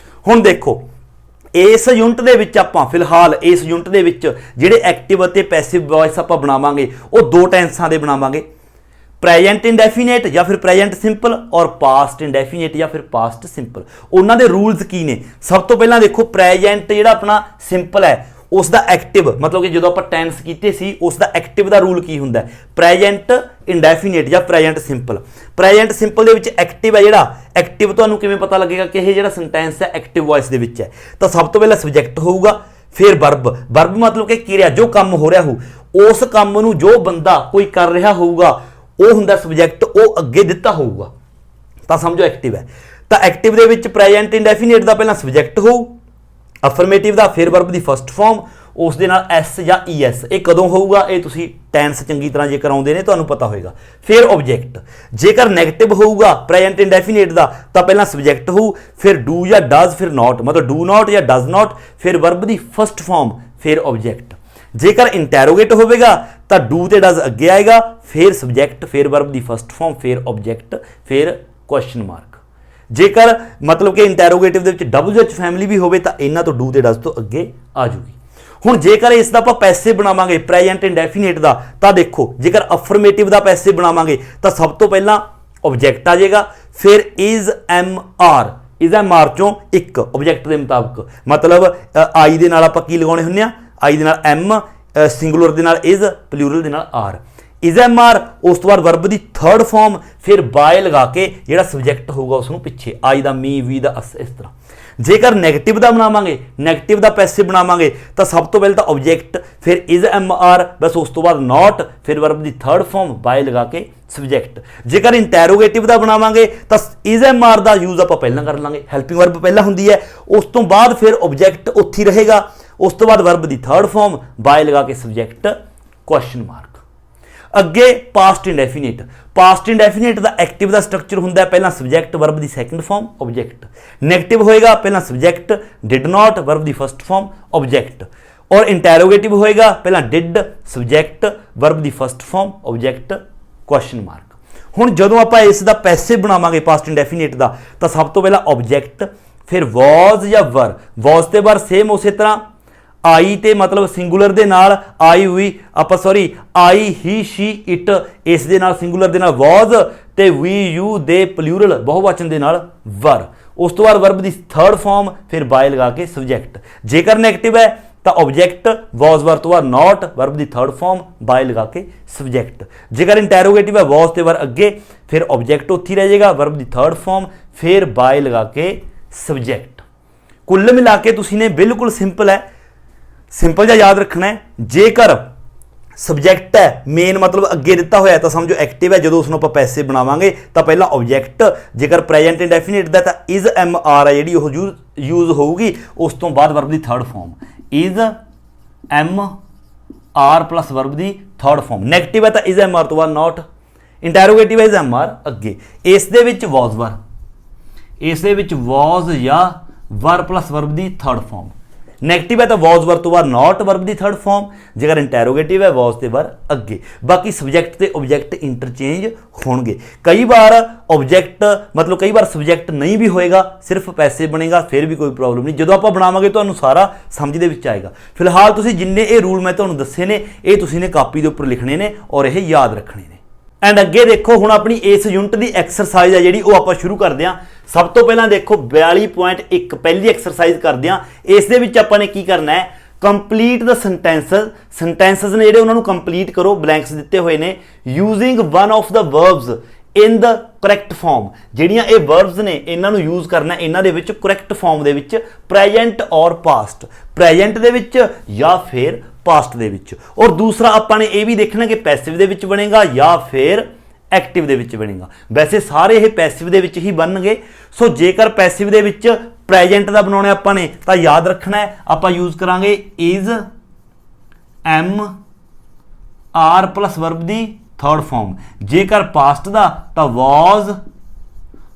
ਹੁਣ ਦੇਖੋ ਇਸ ਯੂਨਿਟ ਦੇ ਵਿੱਚ ਆਪਾਂ ਫਿਲਹਾਲ ਇਸ ਯੂਨਿਟ ਦੇ ਵਿੱਚ ਜਿਹੜੇ ਐਕਟਿਵ ਅਤੇ ਪੈਸਿਵ ਵੌਇਸ ਆਪਾਂ ਬਣਾਵਾਂਗੇ ਉਹ ਦੋ ਟੈਂਸਾਂ ਦੇ ਬਣਾਵਾਂਗੇ, ਪ੍ਰੈਜੈਂਟ ਇੰਡੈਫੀਨੇਟ ਜਾਂ ਫਿਰ ਪ੍ਰੈਜੈਂਟ ਸਿੰਪਲ ਔਰ ਪਾਸਟ ਇੰਡੈਫੀਨੇਟ ਜਾਂ ਫਿਰ ਪਾਸਟ ਸਿੰਪਲ। ਉਹਨਾਂ ਦੇ ਰੂਲਸ ਕੀ ਨੇ? ਸਭ ਤੋਂ ਪਹਿਲਾਂ ਦੇਖੋ ਪ੍ਰੈਜੈਂਟ ਜਿਹੜਾ ਆਪਣਾ ਸਿੰਪਲ ਹੈ ਉਸ ਦਾ ਐਕਟਿਵ, ਮਤਲਬ ਕਿ ਜਦੋਂ ਆਪਾਂ ਟੈਂਸ ਕੀਤੇ ਸੀ ਉਸ ਦਾ ਐਕਟਿਵ ਦਾ ਰੂਲ ਕੀ ਹੁੰਦਾ? ਪ੍ਰੈਜੈਂਟ ਇੰਡੈਫੀਨੇਟ ਜਾਂ ਪ੍ਰੈਜੈਂਟ ਸਿੰਪਲ। ਪ੍ਰੈਜੈਂਟ ਸਿੰਪਲ ਦੇ ਵਿੱਚ ਐਕਟਿਵ ਹੈ ਜਿਹੜਾ, ਐਕਟਿਵ ਤੁਹਾਨੂੰ ਕਿਵੇਂ ਪਤਾ ਲੱਗੇਗਾ ਕਿ ਇਹ ਜਿਹੜਾ ਸੈਂਟੈਂਸ ਹੈ ਐਕਟਿਵ ਵੌਇਸ ਦੇ ਵਿੱਚ ਹੈ? ਤਾਂ ਸਭ ਤੋਂ ਪਹਿਲਾਂ ਸਬਜੈਕਟ ਹੋਊਗਾ, ਫਿਰ ਵਰਬ। ਵਰਬ ਮਤਲਬ ਕਿ ਕਿਰਿਆ, ਜੋ ਕੰਮ ਹੋ ਰਿਹਾ ਹੋ, ਉਸ ਕੰਮ ਨੂੰ ਜੋ ਬੰਦਾ ਕੋਈ ਕਰ ਰਿਹਾ ਹੋਊਗਾ ਉਹ ਹੁੰਦਾ ਸਬਜੈਕਟ, ਉਹ ਅੱਗੇ ਦਿੱਤਾ ਹੋਊਗਾ, ਤਾਂ ਸਮਝੋ ਐਕਟਿਵ ਹੈ। ਤਾਂ ਐਕਟਿਵ ਦੇ ਵਿੱਚ ਪ੍ਰੈਜੈਂਟ ਇੰਡੈਫੀਨੇਟ ਦਾ ਪਹਿਲਾਂ ਸਬਜੈਕਟ ਹੋਊ, ਅਫਰਮੇਟਿਵ ਦਾ ਫਿਰ ਵਰਬ ਦੀ ਫਸਟ ਫਾਰਮ, ਉਸ ਦੇ ਨਾਲ ਐਸ ਜਾਂ ਈਐਸ। ਇਹ ਕਦੋਂ ਹੋਊਗਾ? ਇਹ ਤੁਸੀਂ ਟੈਂਸ ਚੰਗੀ ਤਰ੍ਹਾਂ ਜੇਕਰ ਆਉਂਦੇ ਨੇ ਤੁਹਾਨੂੰ ਪਤਾ ਹੋਏਗਾ। ਫਿਰ ਆਬਜੈਕਟ। ਜੇਕਰ ਨੈਗੇਟਿਵ ਹੋਊਗਾ ਪ੍ਰੈਜੈਂਟ ਇੰਡੈਫੀਨੇਟ ਦਾ ਤਾਂ ਪਹਿਲਾਂ ਸਬਜੈਕਟ ਹੋਊ, ਫਿਰ ਡੂ ਜਾਂ ਡਜ਼, ਫਿਰ ਨਾਟ, ਮਤਲਬ ਡੂ ਨਾਟ ਜਾਂ ਡਜ਼ ਨਾਟ, ਫਿਰ ਵਰਬ ਦੀ ਫਸਟ ਫਾਰਮ, ਫਿਰ ਆਬਜੈਕਟ। ਜੇਕਰ ਇੰਟੈਰੋਗੇਟ ਹੋਵੇਗਾ ਤਾਂ ਡੂ ਤੇ ਡਜ਼ ਅੱਗੇ ਆਏਗਾ, ਫਿਰ ਸਬਜੈਕਟ, ਫਿਰ ਵਰਬ ਦੀ ਫਸਟ ਫਾਰਮ, ਫਿਰ ਆਬਜੈਕਟ, ਫਿਰ ਕੁਐਸਚਨ ਮਾਰਕ। ਜੇਕਰ ਮਤਲਬ ਕਿ ਇੰਟੈਰੋਗੇਟਿਵ ਦੇ ਵਿੱਚ WH ਫੈਮਿਲੀ ਵੀ ਹੋਵੇ ਤਾਂ ਇਹਨਾਂ ਤੋਂ ਡੂ ਤੇ ਡਜ਼ ਤੋਂ ਅੱਗੇ ਆ ਜੂਗੀ। ਹੁਣ ਜੇਕਰ ਇਸ ਦਾ ਆਪਾਂ ਪੈਸਿਵ ਬਣਾਵਾਂਗੇ ਪ੍ਰੈਜੈਂਟ ਇੰਡੈਫੀਨੇਟ ਦਾ, ਤਾਂ ਦੇਖੋ ਜੇਕਰ ਅਫਰਮੇਟਿਵ ਦਾ ਪੈਸਿਵ ਬਣਾਵਾਂਗੇ ਤਾਂ ਸਭ ਤੋਂ ਪਹਿਲਾਂ ਆਬਜੈਕਟ ਆ ਜਾਏਗਾ, ਫਿਰ is am are, is am are ਚੋਂ ਇੱਕ ਆਬਜੈਕਟ ਦੇ ਮੁਤਾਬਕ, ਮਤਲਬ ਆਈ ਦੇ ਨਾਲ ਆਪਾਂ ਕੀ ਲਗਾਉਣੇ ਹੁੰਦੇ ਆ? ਆਈ ਦੇ ਨਾਲ ਐਮ, ਸਿੰਗੂਲਰ ਦੇ ਨਾਲ ਇਜ਼, ਪਲੂਰਲ ਦੇ ਨਾਲ ਆਰ। ਇਜ਼ ਐਮ ਆਰ, ਉਸ ਤੋਂ ਬਾਅਦ ਵਰਬ ਦੀ ਥਰਡ ਫਾਰਮ, ਫਿਰ ਬਾਏ ਲਗਾ ਕੇ ਜਿਹੜਾ ਸਬਜੈਕਟ ਹੋਊਗਾ ਉਸ ਨੂੰ ਪਿੱਛੇ, ਆਈ ਦਾ, ਮੀ, ਵੀ ਦਾ, ਅਸ, ਇਸ ਤਰ੍ਹਾਂ। ਜੇਕਰ ਨੈਗੇਟਿਵ ਦਾ ਬਣਾਵਾਂਗੇ, ਨੈਗੇਟਿਵ ਦਾ ਪੈਸਿਵ ਬਣਾਵਾਂਗੇ ਤਾਂ ਸਭ ਤੋਂ ਪਹਿਲਾਂ ਤਾਂ ਆਬਜੈਕਟ, ਫਿਰ ਇਜ਼ ਐਮ ਆਰ, ਬਸ ਉਸ ਤੋਂ ਬਾਅਦ ਨਾਟ, ਫਿਰ ਵਰਬ ਦੀ ਥਰਡ ਫਾਰਮ, ਬਾਏ ਲਗਾ ਕੇ ਸਬਜੈਕਟ। ਜੇਕਰ ਇੰਟੈਰੋਗੇਟਿਵ ਦਾ ਬਣਾਵਾਂਗੇ ਤਾਂ ਇਜ਼ ਐਮ ਆਰ ਦਾ ਯੂਜ਼ ਆਪਾਂ ਪਹਿਲਾਂ ਕਰ ਲਾਂਗੇ, ਹੈਲਪਿੰਗ ਵਰਬ ਪਹਿਲਾਂ ਹੁੰਦੀ ਹੈ, ਉਸ ਤੋਂ ਬਾਅਦ ਫਿਰ ਆਬਜੈਕਟ ਉੱਥੇ ਰਹੇਗਾ, ਉਸ ਤੋਂ ਬਾਅਦ ਵਰਬ ਦੀ ਥਰਡ ਫਾਰਮ, ਬਾਏ ਲਗਾ ਕੇ ਸਬਜੈਕਟ, ਕੁਐਸਚਨ ਮਾਰਕ। ਅੱਗੇ ਪਾਸਟ ਇੰਡੈਫੀਨੇਟ। ਪਾਸਟ ਇੰਡੈਫੀਨੇਟ ਦਾ ਐਕਟਿਵ ਦਾ ਸਟਰਕਚਰ ਹੁੰਦਾ ਪਹਿਲਾਂ ਸਬਜੈਕਟ, ਵਰਬ ਦੀ ਸੈਕੰਡ ਫਾਰਮ, ਆਬਜੈਕਟ। ਨੈਗੇਟਿਵ ਹੋਏਗਾ ਪਹਿਲਾਂ ਸਬਜੈਕਟ, ਡਿਡ ਨਾਟ, ਵਰਬ ਦੀ ਫਸਟ ਫਾਰਮ, ਆਬਜੈਕਟ। ਔਰ ਇੰਟੈਰੋਗੇਟਿਵ ਹੋਏਗਾ ਪਹਿਲਾਂ ਡਿਡ, ਸਬਜੈਕਟ, ਵਰਬ ਦੀ first form, object, question mark. ਹੁਣ ਜਦੋਂ ਆਪਾਂ ਇਸ ਦਾ ਪੈਸਿਵ ਬਣਾਵਾਂਗੇ ਪਾਸਟ ਇੰਡੈਫੀਨੇਟ ਦਾ ਤਾਂ ਸਭ ਤੋਂ ਪਹਿਲਾਂ ਆਬਜੈਕਟ, ਫਿਰ ਵਾਜ਼ ਜਾਂ ਵਰ। ਵਾਜ਼ ਤੇ ਵਰ ਸੇਮ ਉਸੇ ਤਰ੍ਹਾਂ, ਆਈ ਤੇ ਮਤਲਬ ਸਿੰਗੂਲਰ ਦੇ ਨਾਲ ਆਈ ਵੀ ਆਪਾਂ ਆਈ ਹੀ ਸ਼ੀ ਇਟ, ਇਸ ਦੇ ਨਾਲ ਸਿੰਗੂਲਰ ਦੇ ਨਾਲ ਵਾਜ਼, ਤੇ ਵੀ ਯੂ ਦੇ ਪਲੂਰਲ ਬਹੁਵਚਨ ਦੇ ਨਾਲ ਵਰ। ਉਸ ਤੋਂ ਬਾਅਦ ਵਰਬ ਦੀ ਥਰਡ ਫਾਰਮ, ਫਿਰ ਬਾਏ ਲਗਾ ਕੇ ਸਬਜੈਕਟ। ਜੇਕਰ ਨੈਗੇਟਿਵ ਹੈ ਤਾਂ ਆਬਜੈਕਟ, ਵਾਜ਼ ਵਰ ਤੋਂ ਬਾਅਦ ਨਾਟ, ਵਰਬ ਦੀ ਥਰਡ ਫਾਰਮ, ਬਾਏ ਲਗਾ ਕੇ ਸਬਜੈਕਟ। ਜੇਕਰ ਇੰਟੈਰੋਗੇਟਿਵ ਹੈ ਵਾਜ਼ ਤੇ ਵਰ ਅੱਗੇ, ਫਿਰ ਆਬਜੈਕਟ ਉੱਥੇ ਰਹਿ ਜਾਏਗਾ, ਵਰਬ ਦੀ ਥਰਡ ਫਾਰਮ, ਫਿਰ ਬਾਏ ਲਗਾ ਕੇ ਸਬਜੈਕਟ। ਕੁੱਲ ਮਿਲਾ ਕੇ ਤੁਸੀਂ ਨੇ ਬਿਲਕੁਲ ਸਿੰਪਲ ਹੈ, ਸਿੰਪਲ ਜਿਹਾ ਯਾਦ ਰੱਖਣਾ ਹੈ। ਜੇਕਰ ਸਬਜੈਕਟ ਹੈ ਮੇਨ ਮਤਲਬ ਅੱਗੇ ਦਿੱਤਾ ਹੋਇਆ ਤਾਂ ਸਮਝੋ ਐਕਟਿਵ ਹੈ, ਜਦੋਂ ਉਸ ਨੂੰ ਆਪਾਂ ਪੈਸਿਵ ਬਣਾਵਾਂਗੇ ਤਾਂ ਪਹਿਲਾਂ ਆਬਜੈਕਟ, ਜੇਕਰ ਪ੍ਰੈਜੈਂਟ ਇੰਡੈਫੀਨੇਟ ਦਾ ਤਾਂ ਇਜ਼ ਐਮ ਆਰ ਹੈ ਜਿਹੜੀ ਉਹ ਯੂਜ਼ ਹੋਊਗੀ, ਉਸ ਤੋਂ ਬਾਅਦ ਵਰਬ ਦੀ third form, is am are plus verb ਦੀ ਥਰਡ ਫਾਰਮ। ਨੈਗੇਟਿਵ ਹੈ ਤਾਂ ਇਜ਼ ਐਮ ਆਰ ਤੋਂ ਬਾਅਦ ਨਾਟ, ਇੰਟੈਰੋਗੇਟਿਵ ਹੈ ਇਜ਼ ਐਮ ਆਰ ਅੱਗੇ। ਇਸ ਦੇ ਵਿੱਚ ਵਾਜ਼ ਵਰ, ਇਸ ਦੇ ਵਿੱਚ ਵਾਜ਼ ਜਾਂ ਵਰ ਪਲੱਸ ਵਰਬ ਦੀ ਥਰਡ ਫਾਰਮ। ਨੈਗੇਟਿਵ ਹੈ ਤਾਂ ਵਾਜ਼ ਵਰ ਤੋਂ ਬਾਅਦ ਨਾਟ, ਵਰਬ ਦੀ ਥਰਡ ਫਾਰਮ। ਜੇਕਰ ਇੰਟੈਰੋਗੇਟਿਵ ਹੈ ਵਾਜ਼ ਤੇ ਵਰ ਅੱਗੇ। ਬਾਕੀ ਸਬਜੈਕਟ ਤੇ ਆਬਜੈਕਟ ਇੰਟਰਚੇਂਜ ਹੋਣਗੇ। ਕਈ ਵਾਰ ਆਬਜੈਕਟ ਮਤਲਬ ਕਈ ਵਾਰ ਸਬਜੈਕਟ ਨਹੀਂ ਵੀ ਹੋਏਗਾ, ਸਿਰਫ ਪੈਸਿਵ ਬਣੇਗਾ, ਫਿਰ ਵੀ ਕੋਈ ਪ੍ਰੋਬਲਮ ਨਹੀਂ। ਜਦੋਂ ਆਪਾਂ ਬਣਾਵਾਂਗੇ ਤੁਹਾਨੂੰ ਸਾਰਾ ਸਮਝ ਦੇ ਵਿੱਚ ਆਏਗਾ। ਫਿਲਹਾਲ ਤੁਸੀਂ ਜਿੰਨੇ ਇਹ ਰੂਲ ਮੈਂ ਤੁਹਾਨੂੰ ਦੱਸੇ ਨੇ ਇਹ ਤੁਸੀਂ ਨੇ ਕਾਪੀ ਦੇ ਉੱਪਰ ਲਿਖਣੇ ਨੇ ਔਰ ਇਹ ਯਾਦ ਰੱਖਣੇ ਨੇ। ਐਂਡ ਅੱਗੇ ਦੇਖੋ ਹੁਣ ਆਪਣੀ ਇਸ ਯੂਨਿਟ ਦੀ ਐਕਸਰਸਾਈਜ਼ ਹੈ ਜਿਹੜੀ ਉਹ ਆਪਾਂ ਸ਼ੁਰੂ ਕਰਦੇ ਹਾਂ। ਸਭ ਤੋਂ ਪਹਿਲਾਂ ਦੇਖੋ 42.1 ਪਹਿਲੀ ਐਕਸਰਸਾਈਜ਼ ਕਰਦੇ ਹਾਂ। ਇਸ ਦੇ ਵਿੱਚ ਆਪਾਂ ਨੇ ਕੀ ਕਰਨਾ ਹੈ, ਕੰਪਲੀਟ ਦ ਸੈਂਟੈਂਸਸ ਨੇ ਜਿਹੜੇ ਉਹਨਾਂ ਨੂੰ ਕੰਪਲੀਟ ਕਰੋ, ਬਲੈਂਕਸ ਦਿੱਤੇ ਹੋਏ ਨੇ, using one of the verbs in the correct form. ਜਿਹੜੀਆਂ ਇਹ ਵਰਬਸ ਨੇ ਇਹਨਾਂ ਨੂੰ ਯੂਜ਼ ਕਰਨਾ ਇਹਨਾਂ ਦੇ ਵਿੱਚ ਕਰੈਕਟ ਫਾਰਮ ਦੇ ਵਿੱਚ, ਪ੍ਰੈਜੈਂਟ ਔਰ ਪਾਸਟ, ਪ੍ਰੈਜੈਂਟ ਦੇ ਵਿੱਚ ਜਾਂ ਫਿਰ ਪਾਸਟ ਦੇ ਵਿੱਚ। ਔਰ ਦੂਸਰਾ ਆਪਾਂ ਨੇ ਇਹ ਵੀ ਦੇਖਣਾ ਕਿ ਪੈਸਿਵ ਦੇ ਵਿੱਚ ਬਣੇਗਾ ਜਾਂ ਫਿਰ ਐਕਟਿਵ ਦੇ ਵਿੱਚ ਬਣੇਗਾ। ਵੈਸੇ ਸਾਰੇ ਇਹ ਪੈਸਿਵ ਦੇ ਵਿੱਚ ਹੀ ਬਣਨਗੇ। ਸੋ ਜੇਕਰ ਪੈਸਿਵ ਦੇ ਵਿੱਚ ਪ੍ਰੈਜੈਂਟ ਦਾ ਬਣਾਉਣਾ ਆਪਾਂ ਨੇ ਤਾਂ ਯਾਦ ਰੱਖਣਾ ਹੈ ਆਪਾਂ ਯੂਜ਼ ਕਰਾਂਗੇ is am are plus verb ਦੀ ਥਰਡ ਫਾਰਮ। ਜੇਕਰ ਪਾਸਟ ਦਾ ਤਾਂ ਵਾਜ਼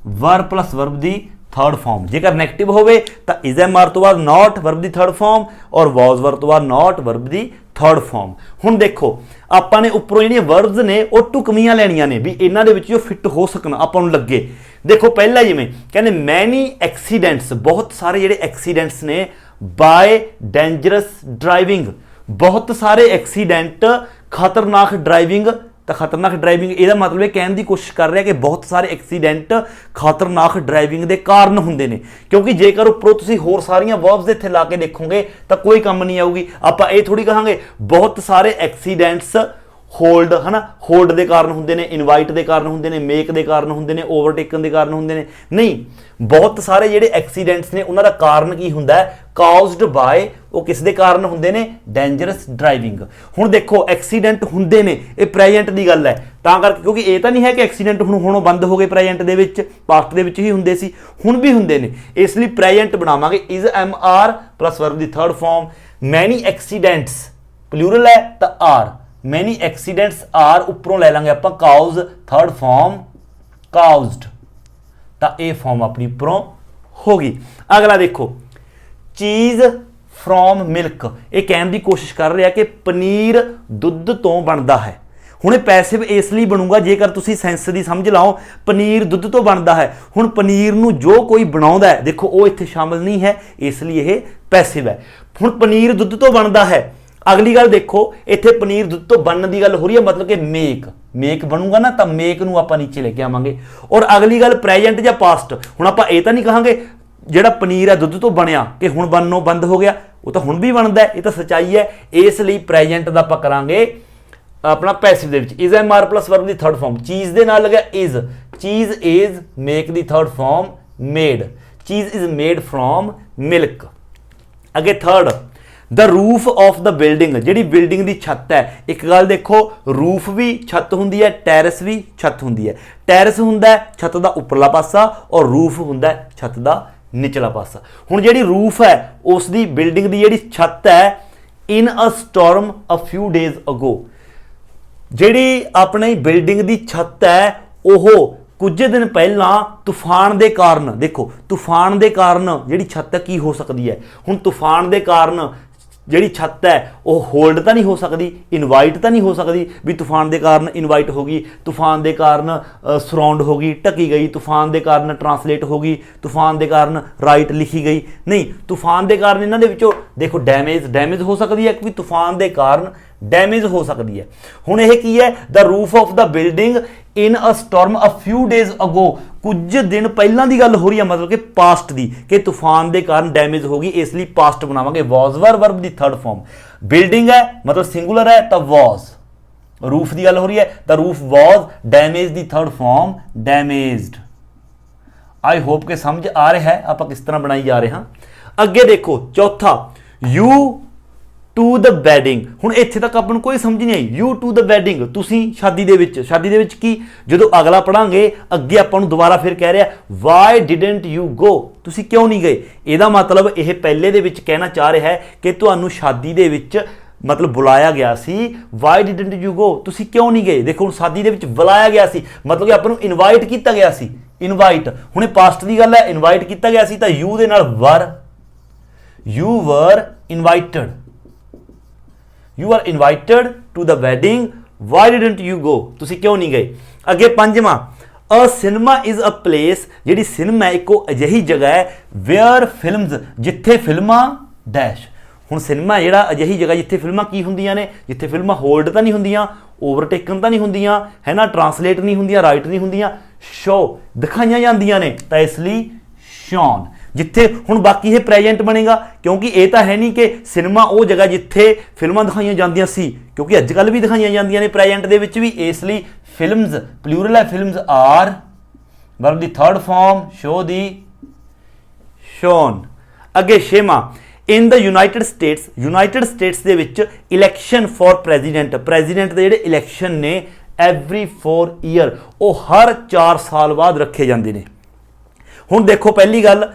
ਵਰ ਪਲੱਸ ਵਰਬ ਦੀ ਥਰਡ ਫਾਰਮ। ਜੇਕਰ ਨੈਗੇਟਿਵ ਹੋਵੇ ਤਾਂ ਇਜ਼ ਐਮ ਆਰ ਤੋਂ ਬਾਅਦ ਨਾਟ, ਵਰਬ ਦੀ ਥਰਡ ਫਾਰਮ, ਔਰ ਵਾਜ਼ ਵਰ ਤੋਂ ਬਾਅਦ ਨਾਟ, ਵਰਬ ਦੀ थर्ड फॉर्म। हुण देखो आपां ने उपरों जिहड़ियां वर्ब्स ने वो टुकमियां लैणियां ने भी इन्हां दे विच जो फिट हो सकन आपां नूं लगे। देखो पहला जिवें कहंदे मैनी एक्सीडेंट्स, बहुत सारे जिहड़े एक्सीडेंट्स ने बाय डेंजरस ड्राइविंग, बहुत सारे एक्सीडेंट खतरनाक ड्राइविंग। तो खतरनाक ड्राइविंग ਇਹਦਾ मतलब ਇਹ ਕਹਿਣ ਦੀ ਕੋਸ਼ਿਸ਼ ਕਰ ਰਿਹਾ ਕਿ ਬਹੁਤ ਸਾਰੇ ਐਕਸੀਡੈਂਟ ਖਤਰਨਾਕ ਡਰਾਈਵਿੰਗ ਦੇ ਕਾਰਨ ਹੁੰਦੇ ਨੇ, ਕਿਉਂਕਿ ਜੇਕਰ ਉੱਪਰੋਂ ਤੁਸੀਂ ਹੋਰ ਸਾਰੀਆਂ ਵਰਬਸ ਇੱਥੇ ਲਾ ਕੇ ਦੇਖੋਗੇ ਤਾਂ ਕੋਈ ਕੰਮ ਨਹੀਂ ਆਊਗੀ। ਆਪਾਂ ਇਹ ਥੋੜੀ ਕਹਾਂਗੇ ਬਹੁਤ ਸਾਰੇ ਐਕਸੀਡੈਂਟਸ ਹੋਲਡ है ना, होल्ड के कारण होंगे ने, इनवाइट के कारण होंगे ने, मेक के कारण होंगे ने, ओवरटेकन के कारण होंगे ने। नहीं, बहुत सारे जिहड़े एक्सीडेंट्स ने उन्हां दा कारण की हुंदा है, काउज्ड बाय, वो किस दे कारण होंगे ने, डेंजरस ड्राइविंग। हुण देखो एक्सीडेंट होंगे ने, ये प्रेजेंट की गल है, तां करके क्योंकि ये तो नहीं है कि एक्सीडेंट हुणों बंद हो गए, प्रेजेंट दे विच पास्ट दे विच ही हुंदे सी, हुण भी हुंदे ने, इसलिए प्रेजेंट बनावांगे is am are plus verb दी third form. Many accidents plural है तो आर, मैनी एक्सीडेंट्स आर उपरों ले लेंगे आप काउज, थर्ड फॉर्म काउज्ड, तो ये फॉर्म अपनी उपरों होगी। अगला देखो चीज फ्रॉम मिल्क, ये कहने की कोशिश कर रहा है कि पनीर दुध तो बनता है। हुणे पैसिव इसलिए बनूंगा जेकर तुसी सेंस की समझ लाओ, पनीर दुध तो बनता है। हुण पनीर नूं जो कोई बनाउंदा है, देखो वो इत्थे शामिल नहीं है, इसलिए ये पैसिव है। हुण पनीर दुध तो बनता है, अगली गल देखो इत्थे पनीर दुध तो बनने की गल हो रही है, मतलब कि मेक, मेक बनूंगा ना तो मेक नूं आपां नीचे लेके आवांगे। और अगली गल प्रेजेंट या पास्ट, हुण आपां ये तो नहीं कहांगे जिहड़ा पनीर है दुध तो बनया कि हुण बननों बंद हो गया, वो तो हुण भी बनता है, ये तो सच्चाई है। इसलिए प्रेजेंट दा आपां करांगे अपना पैसिव दे विच is am are plus verb दी थर्ड फॉर्म, चीज दे नाल लगा इज, चीज इज, मेक दी third form made, cheese is made from milk. अगे third the roof of the building, जी बिल्डिंग की छत है। एक गल देखो रूफ भी छत होंदी है, टैरस भी छत होंदी है। टैरस हुंदा है छत का उपरला पासा और रूफ हुंदा है छत का निचला पासा। हुण जिहड़ी रूफ है उसकी बिल्डिंग की जिहड़ी छत है, in a storm a few days ago, जिहड़ी अपनी बिल्डिंग की छत है वो कुछ दिन पहला तूफान के कारण, देखो तूफान के कारण जिहड़ी छत की हो सकती है। हुण तूफान के कारण जिहड़ी छत है वो होल्ड तो नहीं हो सकती, इनवाइट तो नहीं हो सकती भी तूफान के कारण इनवाइट होगी, तूफान के कारण सराउंड होगी, ढकी गई, तूफान के कारण ट्रांसलेट होगी, तूफान के कारण राइट लिखी गई। नहीं, तूफान के कारण इन्होंने विचों देखो डैमेज, डैमेज हो सकती है कि तूफान के कारण डैमेज हो सकती है। हुण यह की है the roof of the building in a storm a few days अगो, कुछ दिन पहला की गल हो रही है, मतलब कि पास्ट की, कि तूफान के कारण डैमेज होगी, इसलिए पास्ट बनावांगे वॉज वर वर्ब की थर्ड फॉर्म। बिल्डिंग है मतलब सिंगुलर है तो वॉज, रूफ की गल हो रही है द रूफ वॉज, डैमेज की third form damaged. I hope के समझ आ रहा है आप किस तरह बनाई जा रहे हैं। अगे देखो चौथा यू टू द वैडिंग, हुण इत्थे तक आपां नूं कोई समझ नहीं आई। यू टू द वैडिंग, तुसीं शादी दे विच, शादी दे विच की जदों अगला पढ़ांगे अगे आपां नूं दोबारा फिर कह रहा वाई डिडेंट यू गो, तुसीं क्यों नहीं गए। इहदा मतलब यह पहले दे विच कहना चाह रहा है कि तुहानूं शादी दे विच मतलब बुलाया गया सी, वाई डिडेंट यू गो, तुसीं क्यों नहीं गए। देखो हुण शादी दे विच बुलाया गया सी मतलब कि आपां नूं इनवाइट किया गया सी, इनवाइट। हुण पास्ट की गल है, इनवाइट किया गया सी तां यू दे नाल were, you were invited, you are invited to the wedding, why didn't you go, तुसी क्यों नहीं गए। अगे पंजवां a cinema is a place, जिहड़ी सिनेमा एक अजिही जगह है वेयर फिल्म्स, जिथे फिल्मां डैश। हुण सिनेमा जिहड़ा अजिही जगह जिथे फिल्मां की हुंदियां ने, जिथे फिल्मां होल्ड तो नहीं हुंदियां, ओवरटेकन तो नहीं हुंदियां है ना, ट्रांसलेट नहीं हुंदियां, राइट नहीं हुंदियां, शो दिखाईयां जांदियां ने, तो इसलिए शॉन। जिथे हुण बाकी ये प्रेजेंट बनेगा, क्योंकि ये तो है नहीं कि सिनेमा वो जगह जिथे फिल्मां दिखाई जांदियां सी, क्योंकि अजकल भी दिखाई जांदियां ने प्रेजेंट दे विच भी, इसलिए फिल्म्स प्लूरल है, फिल्म्स आर वर्ब दी थर्ड फॉर्म शो दी शोन। अगे छेवां in the United States, United States दे विच इलैक्शन फॉर प्रेजिडेंट, प्रेजिडेंट दे जिहड़े इलैक्शन ने एवरी 4 ईयर, वो हर 4 साल बाद रखे जाते हैं। हुण देखो पहली गल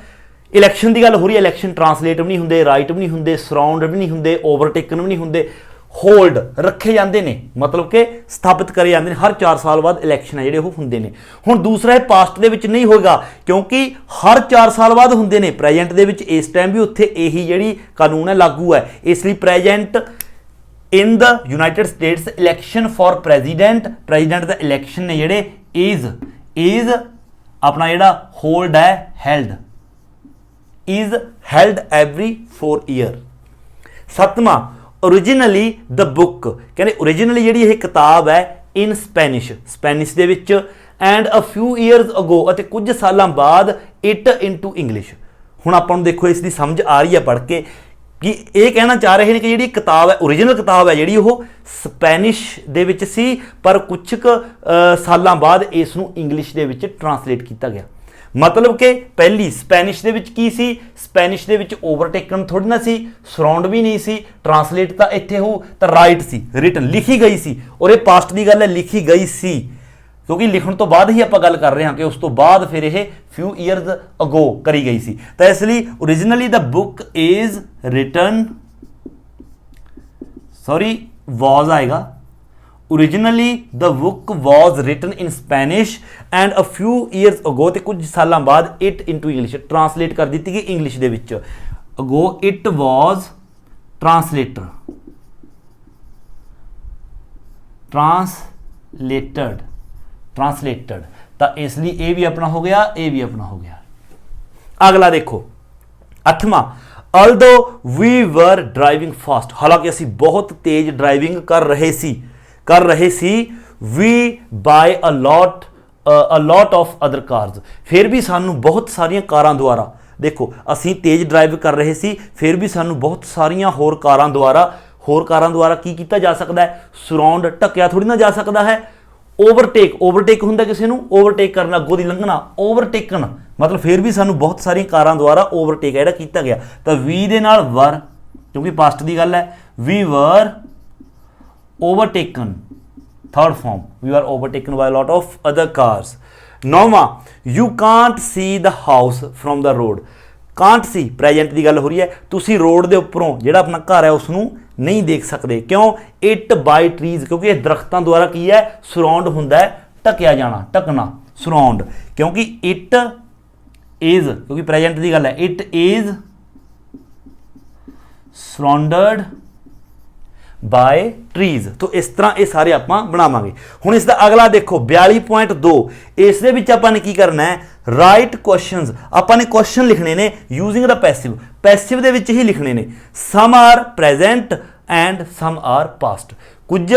इलैक्शन की गल हो रही है, इलैक्शन ट्रांसलेट भी नहीं होंगे, राइट भी नहीं होंगे, सराउंड भी नहीं होंगे, ओवरटेकन भी नहीं होंगे, होल्ड रखे जाते हैं, मतलब कि स्थापित करे जाते हैं। हर 4 साल बाद इलैक्शन है जो होंगे ने। हुण दूसरा है पास्ट दे विच नहीं होगा, क्योंकि हर 4 साल बाद होंगे ने, प्रेजेंट दे विच इस टाइम भी उत्थे यही जिहड़ी कानून है लागू है, इसलिए present in the United States election for president दा इलैक्शन ने जेडे इज अपना जेड़ा होल्ड है हेल्ड एवरी 4 ईयर। 7वां ओरिजिनली द बुक कहते ओरिजिनली जिहड़ी यह किताब है इन स्पैनिश दे विच and a few years ago अते कुछ सालों बाद इट इनटू इंग्लिश। हुण आपां नूं देखो इसकी समझ आ रही है पढ़ के कि ये कहना चाह रहे हैं कि जिहड़ी किताब है ओरिजिनल किताब है जिहड़ी वो स्पैनिश दे विच सी पर कुछ सालों बाद इसनूं इंग्लिश दे विच ट्रांसलेट किया गया। मतलब कि पहली स्पैनिश दे विच की सी स्पैनिश दे विच ओवरटेकन थोड़ी ना सी सराउंड भी नहीं सी ट्रांसलेट तो इत्थे हो तो राइट सी रिटन लिखी गई सी और ये पास्ट की गल है लिखी गई सी क्योंकि लिखण तो बाद ही आपां गल कर रहे हैं कि उस तो बाद फिर यह फ्यू ईयर्स अगो करी गई सी। तो इसलिए originally the book is written was आएगा originally the book was written in Spanish and a few years ago तो कुछ सालों बाद इट इनटू इंग्लिश ट्रांसलेट कर दी गई English they which ago it was translated तो इसलिए ये भी अपना हो गया ये भी अपना हो गया। अगला देखो 8वां although we were driving fast हालांकि असी बहुत तेज ड्राइविंग कर रहे सी we by a lot of other cars फिर भी सानू बहुत सारिया कारां द्वारा देखो असी तेज ड्राइव कर रहे सी फिर भी सानू बहुत सारिया होर कारां द्वारा की किया जा सकता है सराउंड ढकिया थोड़ी ना जा सकता है। ओवरटेक हुंदा किसी नूं ओवरटेक करना अगों दी लंघना ओवरटेकन मतलब फिर भी सानू बहुत सारी कारां द्वारा ओवरटेक है किया गया। तो वी दे नाल वर क्योंकि पास्ट की गल है we were overtaken third form we are overtaken by lot of other cars. 9वां you can't see the house from the road can't see present की गल हो रही है तुसी रोड के उपरों जिहड़ा अपना घर है उसनूं नहीं देख सकते क्यों इट बाय ट्रीज क्योंकि दरख्तों द्वारा की है सराउंड हुंदा है ढकिया जाना ढकना सराउंड क्योंकि इट इज क्योंकि प्रेजेंट की गल है इट इज सराउंडड बाय ट्रीज। तो इस तरह ये सारे आप बनावांगे। हुण इसका अगला देखो 42.2 इस दे विच आपां ने की करना है राइट क्वेश्चंस आपां ने क्वेश्चन लिखने ने यूजिंग द पैसिव दे विच ही लिखने ने some are present and some are past कुछ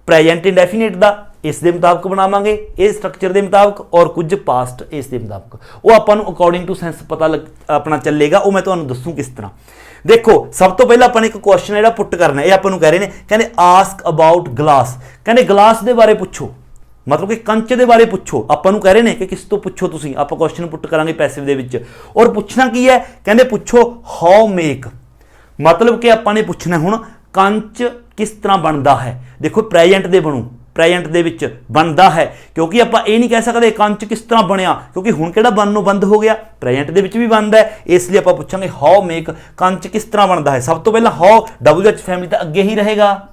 प्रेजेंट इंडेफिनिट दा इस दे मुताबिक बनावांगे इस स्ट्रक्चर के मुताबिक और कुछ पास्ट इस दे मुताबिक वो आपां नूं अकॉर्डिंग टू सेंस पता अपना चलेगा वो मैं तुहानूं दसूं किस तरह। देखो सब तो पहले अपन एक क्वेश्चन है पुट करना है अपन कह रहे हैं कहते आस्क अबाउट ग्लास कहते ग्लास के बारे पूछो मतलब कि कंच के बारे पूछो अपन कह रहे हैं कि किस तो पूछो तुसीं आप क्वेश्चन पुट करांगे पैसिव दे विच और पूछना की है कहते पूछो हाउ मेक मतलब कि आपां ने पूछना हुण कंच किस तरह बनता है। देखो प्रेजेंट दे बनू प्रेजेंट दे विच बनता है क्योंकि आप ये नहीं कह सकते कंच किस तरह बनया क्योंकि हुण किहड़ा बननों बंद हो गया प्रेजेंट दे विच भी बनता है इसलिए आप पूछांगे हाउ मेक कंच किस तरह बनता है। सब तो पहला हाउ WH फैमिली तो अगे ही रहेगा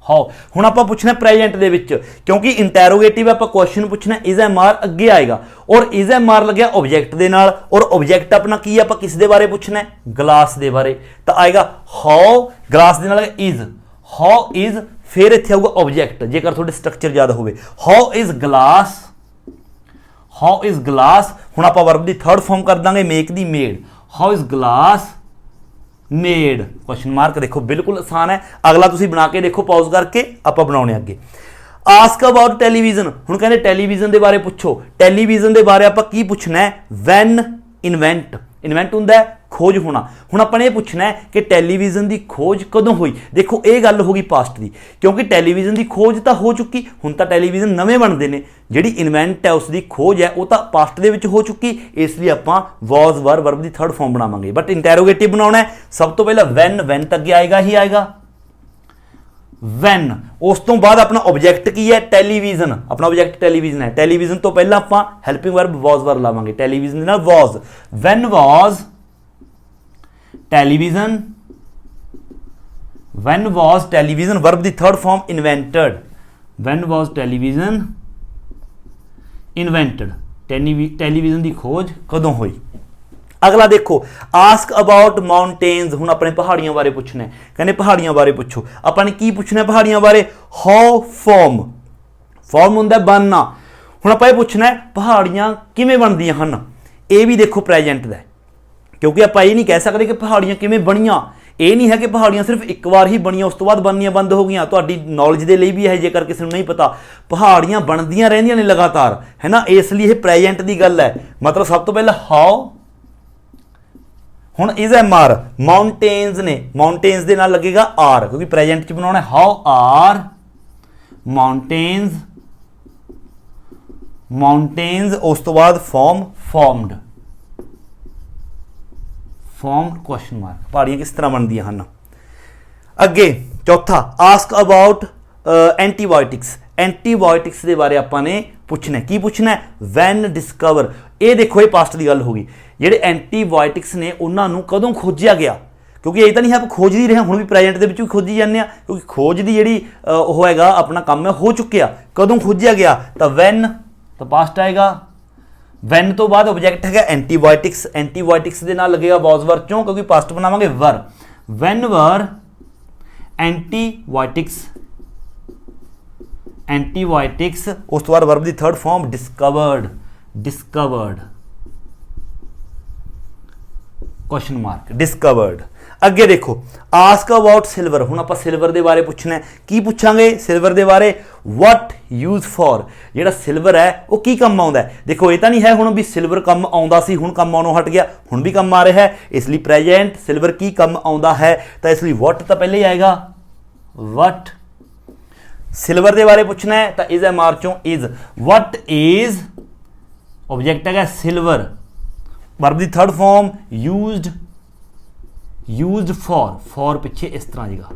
हाउ हुण आप पूछना प्रेजेंट दे विच क्योंकि इंटैरोगेटिव आप क्वेश्चन पूछना इज एम आर अगे आएगा और इज एम आर लग्या ऑब्जेक्ट दे नाल और ऑब्जेक्ट अपना की आप किस दे बारे पूछना है ग्लास दे बारे तो आएगा हाउ ग्लास दे नाल इज हाउ इज फिर इत्थे आऊगा ऑब्जेक्ट जेकर थोड़े स्ट्रक्चर याद होवे हाउ इज ग्लास हुण आपां वर्ब दी थर्ड फॉर्म कर Dange make the made how is glass made question mark देखो बिल्कुल आसान है। अगला तुसीं बना के देखो पॉज करके आपां बनाउने अगे आस्क अबाउट टेलीविजन हुण कहंदे टेलीविजन दे बारे पूछो टेलीविजन दे बारे आपां की पूछना है वैन इन्वेंट हुंदा है खोज होना हुण आपां ने पूछना है कि टेलीविजन की खोज कदों हुई। देखो ये गल होगी पास्ट की क्योंकि टेलीविजन की खोज तो हो चुकी हुण तां टेलीविजन नवे बनते हैं जिहड़ी इन्वेंट है उसकी खोज है वो तो पास्ट दे विच हो चुकी इसलिए आपां वॉज वर वर्ब की थर्ड फॉर्म बनावांगे। बट इंटैरोगेटिव बनाउणा है सब तो पहला वैन तक अगे आएगा ही आएगा वैन उस तो बाद अपना ऑब्जेक्ट की है टेलीविजन अपना ऑब्जेक्ट टेलीविजन है टेलीविजन तो पहला आपां हेल्पिंग वर्ब वॉज वर लावांगे टेलीविजन दे नाल was when was television when was television verb the third form invented when was television invented television की खोज कदों हुई। अगला देखो आस्क अबाउट माउंटेन्स, हुण अपने पहाड़ियां बारे पुछना है, कहने पहाड़ियां बारे पुछो, अपने की पुछना है पहाड़ियां बारे, हाउ फॉर्म, फॉर्म हुंदा बनना, हुण आपां इह पुछना है पहाड़ियां किवें बनदियां हन, ये भी देखो प्रेजेंट दा, क्योंकि आपां ये नहीं कह सकते कि पहाड़ियां किवें बणीਆਂ, ये नहीं है कि पहाड़ियां सिर्फ एक बार ही बणीਆਂ उस तो बाद बननियां बंद हो गई, तुहाडी नॉलेज के लिए भी है, जेकर किसी को नहीं पता पहाड़ियां बनदियां रहिंदियां ने लगातार, है ना, इसलिए ये प्रेजेंट की गल है। मतलब सब तो पहले हाउ, हुण इज एम आर, माउंटेन्स ने, माउंटेन्स के नाल लगेगा आर, क्योंकि प्रेजेंट च बनाना हाउ आर माउंटेन्स, माउंटेन्स उस तो बाद form formed, formed question mark, पहाड़ियां किस तरह बनदियां हन। अगे चौथा आस्क अबाउट एंटीबायोटिक्स, एंटीबायोटिक्स के बारे आपने पूछना है, की पूछना है, वैन डिस्कवर, ये देखो ये पास्ट की गल होगी, ਜਿਹੜੇ एंटीबायोटिक्स ने उन्होंने कदों खोजा गया, क्योंकि ये तो नहीं आप खोज ही रहे, हुण भी प्रेजेंट के भी खोजी जाने, क्योंकि खोज की जी होएगा अपना काम है हो चुकिया, कदों खोजा गया, तो वैन तो पास्ट आएगा, वैन तो बाद ऑब्जेक्ट है एंटीबायोटिक्स, एंटीबायोटिक्स के नाल लगेगा वॉज वर क्यों, क्योंकि पास्ट बनावांगे वर, वैन वर एंटीबायोटिक्स, एंटीबायोटिक्स उस तो बाद वर्ब की third form discovered, discovered question mark, discovered. अगे देखो आस्क अबाउट सिल्वर, हुण आपां सिल्वर के बारे पूछना है, की पूछांगे सिल्वर के बारे, वट यूज फॉर, जिहड़ा सिल्वर है वो की काम आउंदा है, देखो ये तो नहीं है हुण भी सिल्वर काम आउंदा सी हुण काम आउणों हट गया, हुण भी काम आ रहा है, इसलिए प्रेजेंट सिल्वर की काम आउंदा है, तो इसलिए वट तो पहले ही आएगा, वट सिल्वर के बारे पूछना है तो इज एम आर चों इज, वट इज ऑब्जेक्ट है सिल्वर, वर्ब की third form used, used for पिछे इस तरह आएगा,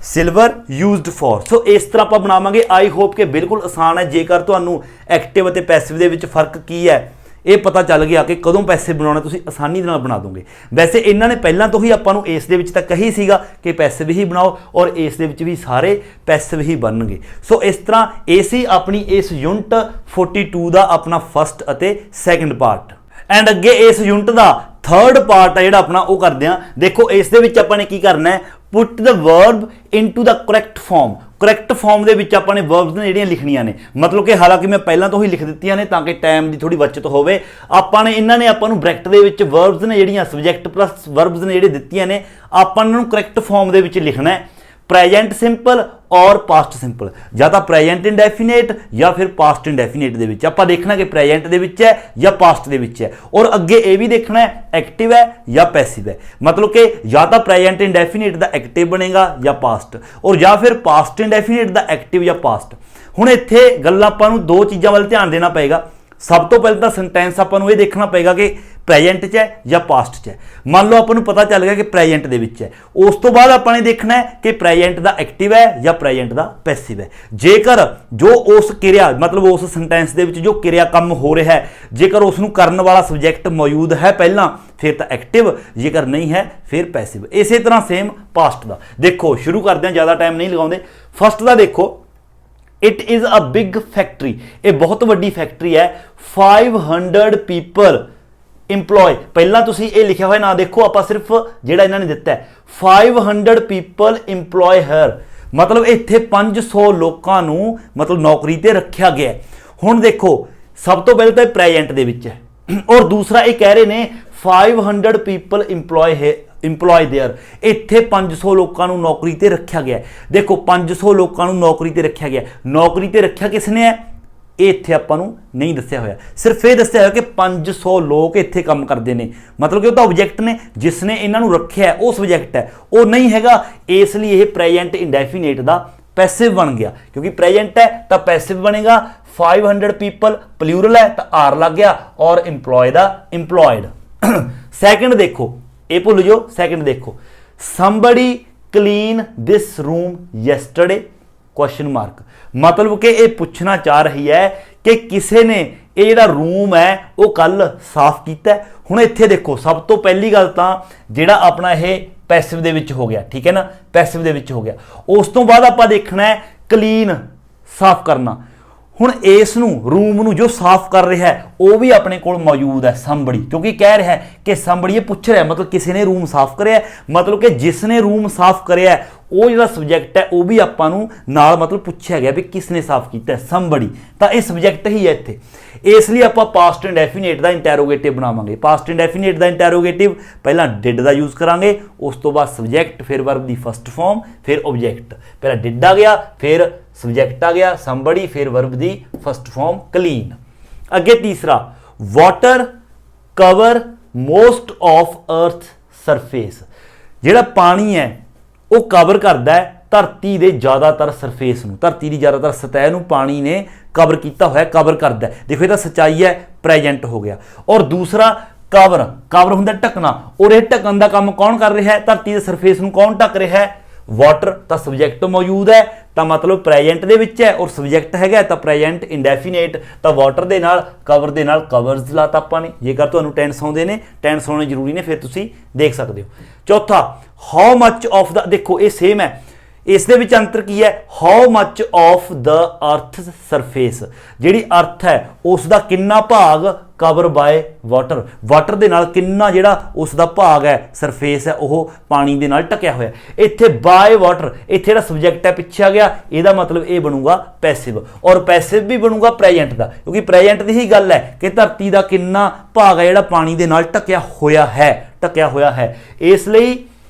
सिल्वर यूज्ड फॉर। सो इस तरह आप बनावांगे, आई होप कि बिल्कुल आसान है, जेकर तुहानू एक्टिव और पैसिव दे विच फर्क की है ये पता चल गया कि कदों पैसे बनाने तुसीं आसानी दे नाल बना दोगे। वैसे इन्होंने पहलां तो ही आपां नूं इस दे विच तां कही सीगा कि पैसिव ही बनाओ और इस दे विच भी सारे पैसिव ही बनणगे। सो इस तरह ये सी अपनी इस यूनिट 42 का अपना फस्ट अते सैकेंड पार्ट। एंड अगे इस यूनिट का थर्ड पार्ट है जिहड़ा अपना वो करदे हां। देखो इस दे विच आपां ने की करना है, put the verb into the correct form. Correct form के विच आपां ने वर्ब्स ने जिहड़ियां लिखणियां ने, मतलब कि हालांकि मैं पहलां तो ही लिख दित्तियां ने ताकि टाइम की थोड़ी बचत होवे। आपां ने इन्हां ने आपां नूं ब्रैकेट दे विच वर्ब्स ने जिहड़ियां सब्जैक्ट प्लस वर्ब्स ने जिहड़े दित्तियां ने, आपां नूं करैक्ट फॉर्म दे विच लिखना है। प्रेजेंट सिंपल और पास्ट सिंपल, या तो प्रेजेंट इंडेफिनेट या फिर पास्ट इंडेफिनेट दे विच आपां देखना कि प्रेजेंट दे विच है या पास्ट दे विच है। और अगे ये भी देखना है एक्टिव है या पैसिव है, मतलब कि या तो प्रेजेंट इंडेफिनेट दा एक्टिव बनेगा या पास्ट, और या फिर पास्ट इंडेफिनेट दा एक्टिव या पास्ट। हुण इत्थे गल्लां आपां नूं दो चीज़ां वाल ध्यान देना पएगा। सब तो पहले तो सेंटेंस आपां नूं ये देखना पएगा कि प्रेजेंट च है या पास्ट च है। मान लो आपां नूं पता चल गया कि प्रेजेंट दे विच है, उस तो बाद आपां ने देखना है कि प्रेजेंट दा एक्टिव है या प्रेजेंट दा पैसिव है। जेकर जो उस क्रिया मतलब उस सेंटेंस दे विच जो क्रिया काम हो रहा है, जेकर उसनूं करन वाला सब्जैक्ट मौजूद है पहला फिर तो एक्टिव, जेकर नहीं है फिर पैसिव। इसी तरह सेम पास्ट का। देखो शुरू करते हैं, ज़्यादा टाइम नहीं लगाउंदे। फस्ट का देखो, it is a big factory, ये बहुत वड्डी फैक्ट्री है। 500 पीपल इंप्लॉय, पहला तुसी ये लिखा हुआ ना देखो, आप सिर्फ जिहड़ा इन्होंने दिता है 500 पीपल इंप्लॉय हर, मतलब इत्थे 500 लोगों नूं मतलब नौकरी ते रखा गया है। हुण देखो सब तो पहले तो प्रेजेंट दे विच है, और दूसरा ये कह रहे ने 500 पीपल इंप्लॉय देयर, इत्थे 500 लोगों नूं नौकरी ते रखा गया है। देखो 500 लोगों नूं नौकरी ते रखा गया, नौकरी ते रखा किसने है, इत्थे आपां नूं नहीं दस्सिया होया, सिर्फ ये दस्सिया होया कि 500 लोग इत्थे काम करते हैं, मतलब कि वो तो ऑब्जेक्ट ने जिसने इन्हां नूं रखिया है वो सब्जैक्ट है, वो नहीं हैगा, इसलिए ये प्रेजेंट इंडेफिनेट दा पैसिव बन गया। क्योंकि प्रेजेंट है तो पैसिव बनेगा, 500 पीपल प्लूरल है तो आर लग गया, और इंप्लॉय दा इंप्लॉयड। सैकेंड देखो, ये भुल जाओ, सैकेंड देखो, somebody clean this room yesterday question mark, मतलब कि ये पूछना चाह रही है कि किसी ने ये जिहड़ा रूम है वो कल साफ किया। हुण इत्थे देखो सब तो पहली गल तां जिहड़ा अपना ये पैसिव दे विच हो गया, ठीक है ना, पैसिव दे विच हो गया। उस तो बाद आपां देखना है क्लीन साफ करना। ਹੁਣ ਇਸ ਨੂੰ ਰੂਮ ਨੂੰ ਜੋ ਸਾਫ਼ ਕਰ ਰਿਹਾ ਹੈ ਉਹ ਵੀ ਆਪਣੇ ਕੋਲ ਮੌਜੂਦ ਹੈ somebody, ਕਿਉਂਕਿ ਕਹਿ ਰਿਹਾ ਹੈ ਕਿ somebody, ਇਹ ਪੁੱਛ ਰਿਹਾ ਮਤਲਬ ਕਿਸੇ ਨੇ ਰੂਮ ਸਾਫ਼ ਕਰਿਆ, ਮਤਲਬ ਕਿ ਜਿਸ ਨੇ ਰੂਮ ਸਾਫ਼ ਕਰਿਆ ਉਹ ਜਿਹੜਾ ਸਬਜੈਕਟ ਹੈ ਉਹ ਵੀ ਆਪਾਂ ਨੂੰ ਨਾਲ ਮਤਲਬ ਪੁੱਛਿਆ ਗਿਆ ਵੀ ਕਿਸ ਨੇ ਸਾਫ਼ ਕੀਤਾ ਹੈ, somebody, ਤਾਂ ਇਹ ਸਬਜੈਕਟ ਹੀ ਹੈ ਇੱਥੇ। ਇਸ ਲਈ ਆਪਾਂ ਪਾਸਟ ਇੰਡੈਫੀਨੇਟ ਦਾ ਇੰਟੈਰੋਗੇਟਿਵ ਬਣਾਵਾਂਗੇ। ਪਾਸਟ ਇੰਡੈਫੀਨੇਟ ਦਾ ਇੰਟੈਰੋਗੇਟਿਵ ਪਹਿਲਾਂ ਡਿਡ ਦਾ ਯੂਜ਼ ਕਰਾਂਗੇ, ਉਸ ਤੋਂ ਬਾਅਦ ਸਬਜੈਕਟ, ਫਿਰ ਵਰਬ ਦੀ ਫਸਟ ਫਾਰਮ, ਫਿਰ ਆਬਜੈਕਟ। ਪਹਿਲਾਂ ਡਿਡ ਆ ਗਿਆ, ਫਿਰ ਸਬਜੈਕਟ ਆ ਗਿਆ somebody, ਫਿਰ ਵਰਬ ਦੀ ਫਸਟ ਫਾਰਮ ਕਲੀਨ। ਅੱਗੇ ਤੀਸਰਾ, ਵਾਟਰ ਕਵਰ ਮੋਸਟ ਆਫ ਅਰਥ ਸਰਫੇਸ। ਜਿਹੜਾ ਪਾਣੀ ਹੈ ਉਹ ਕਵਰ ਕਰਦਾ ਹੈ ਧਰਤੀ ਦੇ ਜ਼ਿਆਦਾਤਰ ਸਰਫੇਸ ਨੂੰ, ਧਰਤੀ ਦੀ ਜ਼ਿਆਦਾਤਰ ਸਤਹ ਨੂੰ ਪਾਣੀ ਨੇ ਕਵਰ ਕੀਤਾ ਹੋਇਆ, ਕਵਰ ਕਰਦਾ। ਦੇਖੋ ਇਹ ਤਾਂ ਸੱਚਾਈ ਹੈ, ਪ੍ਰੈਜੈਂਟ ਹੋ ਗਿਆ। ਔਰ ਦੂਸਰਾ ਕਵਰ, ਕਵਰ ਹੁੰਦਾ ਢਕਣਾ, ਔਰ ਇਹ ਢਕਣ ਦਾ ਕੰਮ ਕੌਣ ਕਰ ਰਿਹਾ ਹੈ, ਧਰਤੀ ਦੇ ਸਰਫੇਸ ਨੂੰ ਕੌਣ ਢੱਕ ਰਿਹਾ ਹੈ, ਵਾਟਰ। ਤਾਂ ਸਬਜੈਕਟ ਮੌਜੂਦ ਹੈ ਤਾਂ ਮਤਲਬ ਪ੍ਰੈਜੈਂਟ ਦੇ ਵਿੱਚ ਹੈ, ਔਰ ਸਬਜੈਕਟ ਹੈਗਾ ਤਾਂ ਪ੍ਰੈਜੈਂਟ ਇੰਡੈਫੀਨੇਟ, ਤਾਂ ਵਾਟਰ ਦੇ ਨਾਲ ਕਵਰ ਦੇ ਨਾਲ ਕਵਰਸ ਲਾਤਾ ਆਪਾਂ ਨੇ। ਜੇਕਰ ਤੁਹਾਨੂੰ ਟੈਂਸ ਆਉਂਦੇ ਨੇ, ਟੈਂਸ ਆਉਣੇ ਜ਼ਰੂਰੀ ਨੇ, ਫਿਰ ਤੁਸੀਂ ਦੇਖ ਸਕਦੇ ਹੋ। ਚੌਥਾ, ਹਾਊ ਮੱਚ ਆਫ ਦਾ, ਦੇਖੋ ਇਹ ਸੇਮ ਹੈ, ਇਸ ਦੇ ਵਿੱਚ ਅੰਤਰ ਕੀ ਹੈ, ਹਾਊ ਮੱਚ ਆਫ ਦ ਅਰਥ ਸਰਫੇਸ, ਜਿਹੜੀ ਅਰਥ ਹੈ ਉਸ ਦਾ ਕਿੰਨਾ ਭਾਗ ਕਵਰ ਬਾਏ ਵਾਟਰ, ਵਾਟਰ ਦੇ ਨਾਲ ਕਿੰਨਾ ਜਿਹੜਾ ਉਸ ਦਾ ਭਾਗ ਹੈ, ਸਰਫੇਸ ਹੈ, ਉਹ ਪਾਣੀ ਦੇ ਨਾਲ ਢਕਿਆ ਹੋਇਆ। ਇੱਥੇ ਬਾਏ ਵਾਟਰ, ਇੱਥੇ ਜਿਹੜਾ ਸਬਜੈਕਟ ਹੈ ਪਿੱਛੇ ਆ ਗਿਆ, ਇਹਦਾ ਮਤਲਬ ਇਹ ਬਣੂਗਾ ਪੈਸਿਵ, ਔਰ ਪੈਸਿਵ ਵੀ ਬਣੂਗਾ ਪ੍ਰੈਜੈਂਟ ਦਾ, ਕਿਉਂਕਿ ਪ੍ਰੈਜੈਂਟ ਦੀ ਹੀ ਗੱਲ ਹੈ ਕਿ ਧਰਤੀ ਦਾ ਕਿੰਨਾ ਭਾਗ ਹੈ ਜਿਹੜਾ ਪਾਣੀ ਦੇ ਨਾਲ ਢਕਿਆ ਹੋਇਆ ਹੈ, ਢਕਿਆ ਹੋਇਆ ਹੈ। ਇਸ ਲਈ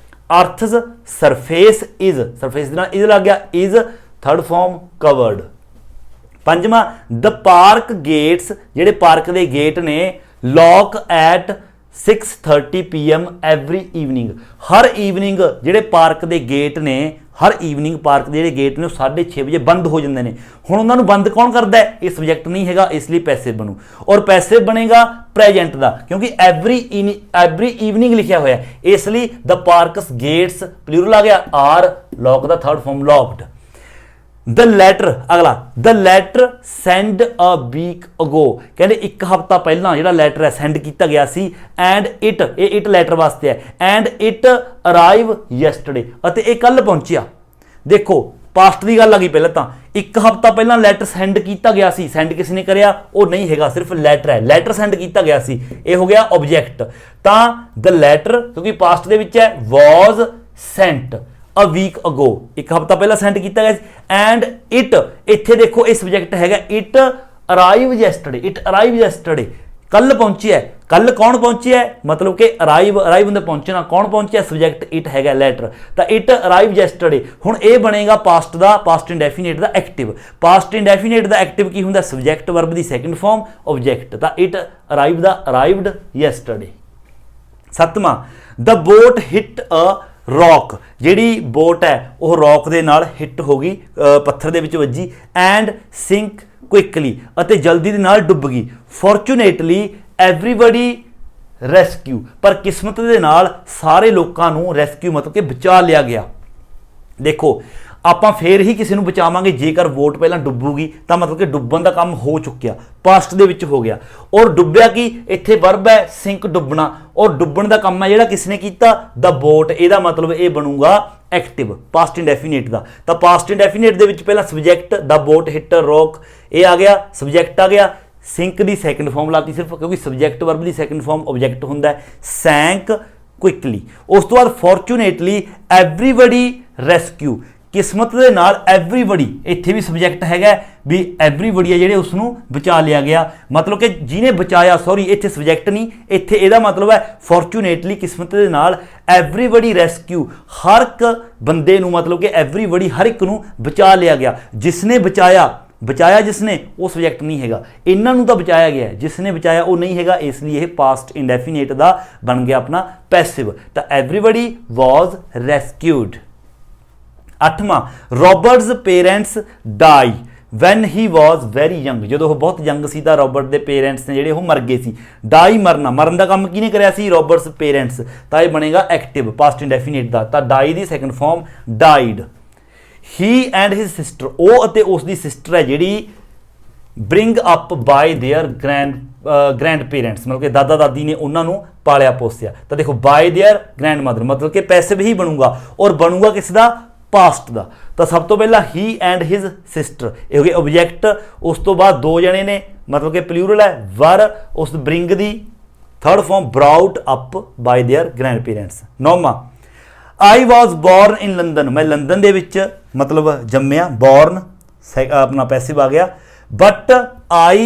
ਅਰਥਸ ਸਰਫੇਸ ਇਜ਼, ਸਰਫੇਸ ਦੇ ਨਾਲ ਇਜ਼ ਲੱਗ ਗਿਆ, ਇਜ਼ ਥਰਡ ਫਾਰਮ ਕਵਰਡ। ਪੰਜਵਾਂ, ਦ ਪਾਰਕ ਗੇਟਸ, ਜਿਹੜੇ ਪਾਰਕ ਦੇ ਗੇਟ ਨੇ lock at 6:30 PM every evening, ਹਰ ਈਵਨਿੰਗ ਜਿਹੜੇ ਪਾਰਕ ਦੇ ਗੇਟ ਨੇ, ਹਰ ਈਵਨਿੰਗ ਪਾਰਕ ਦੇ ਜਿਹੜੇ ਗੇਟ ਨੇ ਉਹ 6:30 ਵਜੇ ਬੰਦ ਹੋ ਜਾਂਦੇ ਨੇ। ਹੁਣ ਉਹਨਾਂ ਨੂੰ ਬੰਦ ਕੌਣ ਕਰਦਾ ਹੈ, ਇਹ ਸਬਜੈਕਟ ਨਹੀਂ ਹੈਗਾ, ਇਸ ਲਈ ਪੈਸਿਵ ਬਣੂ, ਔਰ ਪੈਸਿਵ ਬਣੇਗਾ ਪ੍ਰੈਜੈਂਟ ਦਾ, ਕਿਉਂਕਿ ਐਵਰੀ ਈਵਨਿੰਗ ਲਿਖਿਆ ਹੋਇਆ, ਇਸ ਲਈ ਦ ਪਾਰਕਸ ਗੇਟਸ ਪਲੂਰਲ ਆ ਗਿਆ, ਆਰ ਲੌਕ ਦਾ ਥਰਡ ਫਾਰਮ ਲੌਕਡ। ਦ ਲੈਟਰ, ਅਗਲਾ, ਦ ਲੈਟਰ ਸੈਂਡ ਅ ਵੀਕ ਅਗੋ, ਕਹਿੰਦੇ ਇੱਕ ਹਫ਼ਤਾ ਪਹਿਲਾਂ ਜਿਹੜਾ ਲੈਟਰ ਹੈ ਸੈਂਡ ਕੀਤਾ ਗਿਆ ਸੀ, ਐਂਡ ਇਟ, ਇਹ ਇਟ ਲੈਟਰ ਵਾਸਤੇ ਹੈ, ਐਂਡ ਇਟ ਅਰਾਈਵ ਯੈਸਟਰਡੇ, ਅਤੇ ਇਹ ਕੱਲ ਪਹੁੰਚਿਆ। ਦੇਖੋ ਪਾਸਟ ਦੀ ਗੱਲ ਆ ਗਈ, ਪਹਿਲਾਂ ਤਾਂ ਇੱਕ ਹਫ਼ਤਾ ਪਹਿਲਾਂ ਲੈਟਰ ਸੈਂਡ ਕੀਤਾ ਗਿਆ ਸੀ, ਸੈਂਡ ਕਿਸ ਨੇ ਕਰਿਆ, ਉਹ ਨਹੀਂ ਹੈਗਾ, ਸਿਰਫ ਲੈਟਰ ਹੈ, ਲੈਟਰ ਸੈਂਡ ਕੀਤਾ ਗਿਆ ਸੀ, ਇਹ ਹੋ ਗਿਆ ਆਬਜੈਕਟ। ਤਾਂ ਦ ਲੈਟਰ ਕਿਉਂਕਿ ਪਾਸਟ ਦੇ ਵਿੱਚ ਹੈ, ਵਾਜ਼ ਸੈਂਟ ਅ ਵੀਕ ਅਗੋ, ਇੱਕ ਹਫ਼ਤਾ ਪਹਿਲਾਂ ਸੈਂਡ ਕੀਤਾ ਗਿਆ ਸੀ, ਐਂਡ ਇਟ, ਇੱਥੇ ਦੇਖੋ ਇਹ ਸਬਜੈਕਟ ਹੈਗਾ, it arrive yesterday, it arrive yesterday, ਕੱਲ ਪਹੁੰਚਿਆ। ਕੱਲ ਕੌਣ ਪਹੁੰਚਿਆ, ਮਤਲਬ ਕਿ ਅਰਾਈਵ, ਅਰਾਈਵ ਹੁੰਦਾ ਪਹੁੰਚਣਾ, ਕੌਣ ਪਹੁੰਚਿਆ, ਸਬਜੈਕਟ ਇਟ ਹੈਗਾ, ਲੈਟਰ, ਤਾਂ ਇਟ ਅਰਾਈਵ ਯੈਸਟਰਡੇ। ਹੁਣ ਇਹ ਬਣੇਗਾ ਪਾਸਟ ਦਾ, ਪਾਸਟ ਇੰਡੈਫੀਨੇਟ ਦਾ ਐਕਟਿਵ। ਪਾਸਟ ਇੰਡੈਫੀਨੇਟ ਦਾ ਐਕਟਿਵ ਕੀ ਹੁੰਦਾ, ਸਬਜੈਕਟ ਵਰਬ ਦੀ ਸੈਕੰਡ ਫਾਰਮ ਆਬਜੈਕਟ, ਤਾਂ it arrive the arrived yesterday. ਸੱਤਵਾਂ, ਦ ਬੋਟ ਹਿੱਟ ਅ ਰੌਕ, ਜਿਹੜੀ ਬੋਟ ਹੈ ਉਹ ਰੌਕ ਦੇ ਨਾਲ ਹਿੱਟ ਹੋ ਗਈ, ਪੱਥਰ ਦੇ ਵਿੱਚ ਵੱਜੀ, ਐਂਡ ਸਿੰਕ ਕੁਇਕਲੀ, ਅਤੇ ਜਲਦੀ ਦੇ ਨਾਲ ਡੁੱਬ ਗਈ। ਫੋਰਚੂਨੇਟਲੀ ਐਵਰੀਬਡੀ ਰੈਸਕਿਊ, ਪਰ ਕਿਸਮਤ ਦੇ ਨਾਲ ਸਾਰੇ ਲੋਕਾਂ ਨੂੰ ਰੈਸਕਿਊ ਮਤਲਬ ਕਿ ਬਚਾ ਲਿਆ ਗਿਆ। ਦੇਖੋ ਆਪਾਂ ਫੇਰ ਹੀ ਕਿਸੇ ਨੂੰ ਬਚਾਵਾਂਗੇ ਜੇਕਰ ਬੋਟ ਪਹਿਲਾਂ ਡੁੱਬੂਗੀ, ਤਾਂ ਮਤਲਬ ਕਿ ਡੁੱਬਣ ਦਾ ਕੰਮ ਹੋ ਚੁੱਕਿਆ, ਪਾਸਟ ਦੇ ਵਿੱਚ ਹੋ ਗਿਆ। ਔਰ ਡੁੱਬਿਆ ਕੀ, ਇੱਥੇ ਵਰਬ ਹੈ ਸਿੰਕ, ਡੁੱਬਣਾ, ਔਰ ਡੁੱਬਣ ਦਾ ਕੰਮ ਹੈ ਜਿਹੜਾ ਕਿਸ ਨੇ ਕੀਤਾ, ਦ ਬੋਟ, ਇਹਦਾ ਮਤਲਬ ਇਹ ਬਣੂਗਾ ਐਕਟਿਵ ਪਾਸਟ ਇੰਡੈਫੀਨੇਟ ਦਾ। ਤਾਂ ਪਾਸਟ ਇੰਡੈਫੀਨੇਟ ਦੇ ਵਿੱਚ ਪਹਿਲਾਂ ਸਬਜੈਕਟ ਦ ਬੋਟ ਹਿੱਟ ਰੌਕ, ਇਹ ਆ ਗਿਆ, ਸਬਜੈਕਟ ਆ ਗਿਆ, ਸਿੰਕ ਦੀ ਸੈਕੰਡ ਫਾਰਮ ਲਾਤੀ ਸਿਰਫ, ਕਿਉਂਕਿ ਸਬਜੈਕਟ ਵਰਬ ਦੀ ਸੈਕੰਡ ਫਾਰਮ ਆਬਜੈਕਟ ਹੁੰਦਾ ਹੈ, ਸੈਂਕ ਕੁਇਕਲੀ। ਉਸ ਤੋਂ ਬਾਅਦ ਫੋਰਚੂਨੇਟਲੀ ਐਵਰੀਬਡੀ ਰੈਸਕਿਊ, ਕਿਸਮਤ ਦੇ ਨਾਲ ਐਵਰੀਬਡੀ, ਇੱਥੇ ਵੀ ਸਬਜੈਕਟ ਹੈਗਾ ਵੀ ਐਵਰੀਬਡੀ ਹੈ ਜਿਹੜੇ ਉਸ ਨੂੰ ਬਚਾ ਲਿਆ ਗਿਆ, ਮਤਲਬ ਕਿ ਜਿਹਨੇ ਬਚਾਇਆ, ਸੌਰੀ ਇੱਥੇ ਸਬਜੈਕਟ ਨਹੀਂ, ਇੱਥੇ ਇਹਦਾ ਮਤਲਬ ਹੈ ਫੋਰਚੂਨੇਟਲੀ ਕਿਸਮਤ ਦੇ ਨਾਲ ਐਵਰੀਬਡੀ ਰੈਸਕਿਊ, ਹਰ ਇੱਕ ਬੰਦੇ ਨੂੰ, ਮਤਲਬ ਕਿ ਐਵਰੀਬਡੀ ਹਰ ਇੱਕ ਨੂੰ ਬਚਾ ਲਿਆ ਗਿਆ। ਜਿਸਨੇ ਬਚਾਇਆ, ਬਚਾਇਆ ਜਿਸਨੇ, ਉਹ ਸਬਜੈਕਟ ਨਹੀਂ ਹੈਗਾ, ਇਹਨਾਂ ਨੂੰ ਤਾਂ ਬਚਾਇਆ ਗਿਆ, ਜਿਸਨੇ ਬਚਾਇਆ ਉਹ ਨਹੀਂ ਹੈਗਾ, ਇਸ ਲਈ ਇਹ ਪਾਸਟ ਇੰਡੈਫੀਨੇਟ ਦਾ ਬਣ ਗਿਆ ਆਪਣਾ ਪੈਸਿਵ। ਤਾਂ ਐਵਰੀਬਡੀ ਵਾਜ਼ ਰੈਸਕਿਊਡ। ਅੱਠਵਾਂ, Robert's parents die when he was very young, ਜਦੋਂ ਉਹ ਬਹੁਤ ਯੰਗ ਸੀ ਤਾਂ ਰੋਬਰਟ ਦੇ ਪੇਰੈਂਟਸ ਨੇ ਜਿਹੜੇ ਉਹ ਮਰ ਗਏ ਸੀ। ਡਾਈ ਮਰਨਾ, ਮਰਨ ਦਾ ਕੰਮ ਕਿਹਨੇ ਕਰਿਆ ਸੀ, ਰੋਬਰਟਸ ਪੇਰੈਂਟਸ, ਤਾਂ ਇਹ ਬਣੇਗਾ ਐਕਟਿਵ ਪਾਸਟ ਇੰਡੈਫੀਨੇਟ ਦਾ। ਤਾਂ ਡਾਈ ਦੀ second form died. He and his sister, ਉਹ ਅਤੇ ਉਸ ਦੀ ਸਿਸਟਰ ਹੈ ਜਿਹੜੀ bring up by their grandparents, ਮਤਲਬ ਕਿ ਦਾਦਾ ਦਾਦੀ ਨੇ ਉਹਨਾਂ ਨੂੰ ਪਾਲਿਆ ਪੋਸਿਆ। ਤਾਂ ਦੇਖੋ ਬਾਏ ਦੇਅਰ ਗ੍ਰੈਂਡ ਮਦਰ, ਮਤਲਬ ਕਿ ਪੈਸਿਵ ਹੀ ਬਣੂਗਾ, ਔਰ ਬਣੂਗਾ ਕਿਸ ਦਾ, ਪਾਸਟ ਦਾ। ਤਾਂ ਸਭ ਤੋਂ ਪਹਿਲਾਂ ਹੀ ਐਂਡ ਹਿਜ਼ ਸਿਸਟਰ, ਇਹ ਹੋ ਗਏ ਆਬਜੈਕਟ। ਉਸ ਤੋਂ ਬਾਅਦ ਦੋ ਜਣੇ ਨੇ, ਮਤਲਬ ਕਿ ਪਲੂਰਲ ਹੈ, ਵਰ, ਉਸ ਬ੍ਰਿੰਗ ਦੀ third form brought up by their grandparents। ਨੌਵਾਂ, I was born in London, मैं लंदन ਦੇ ਵਿੱਚ मतलब ਜੰਮਿਆ, born अपना पैसिव आ गया। but I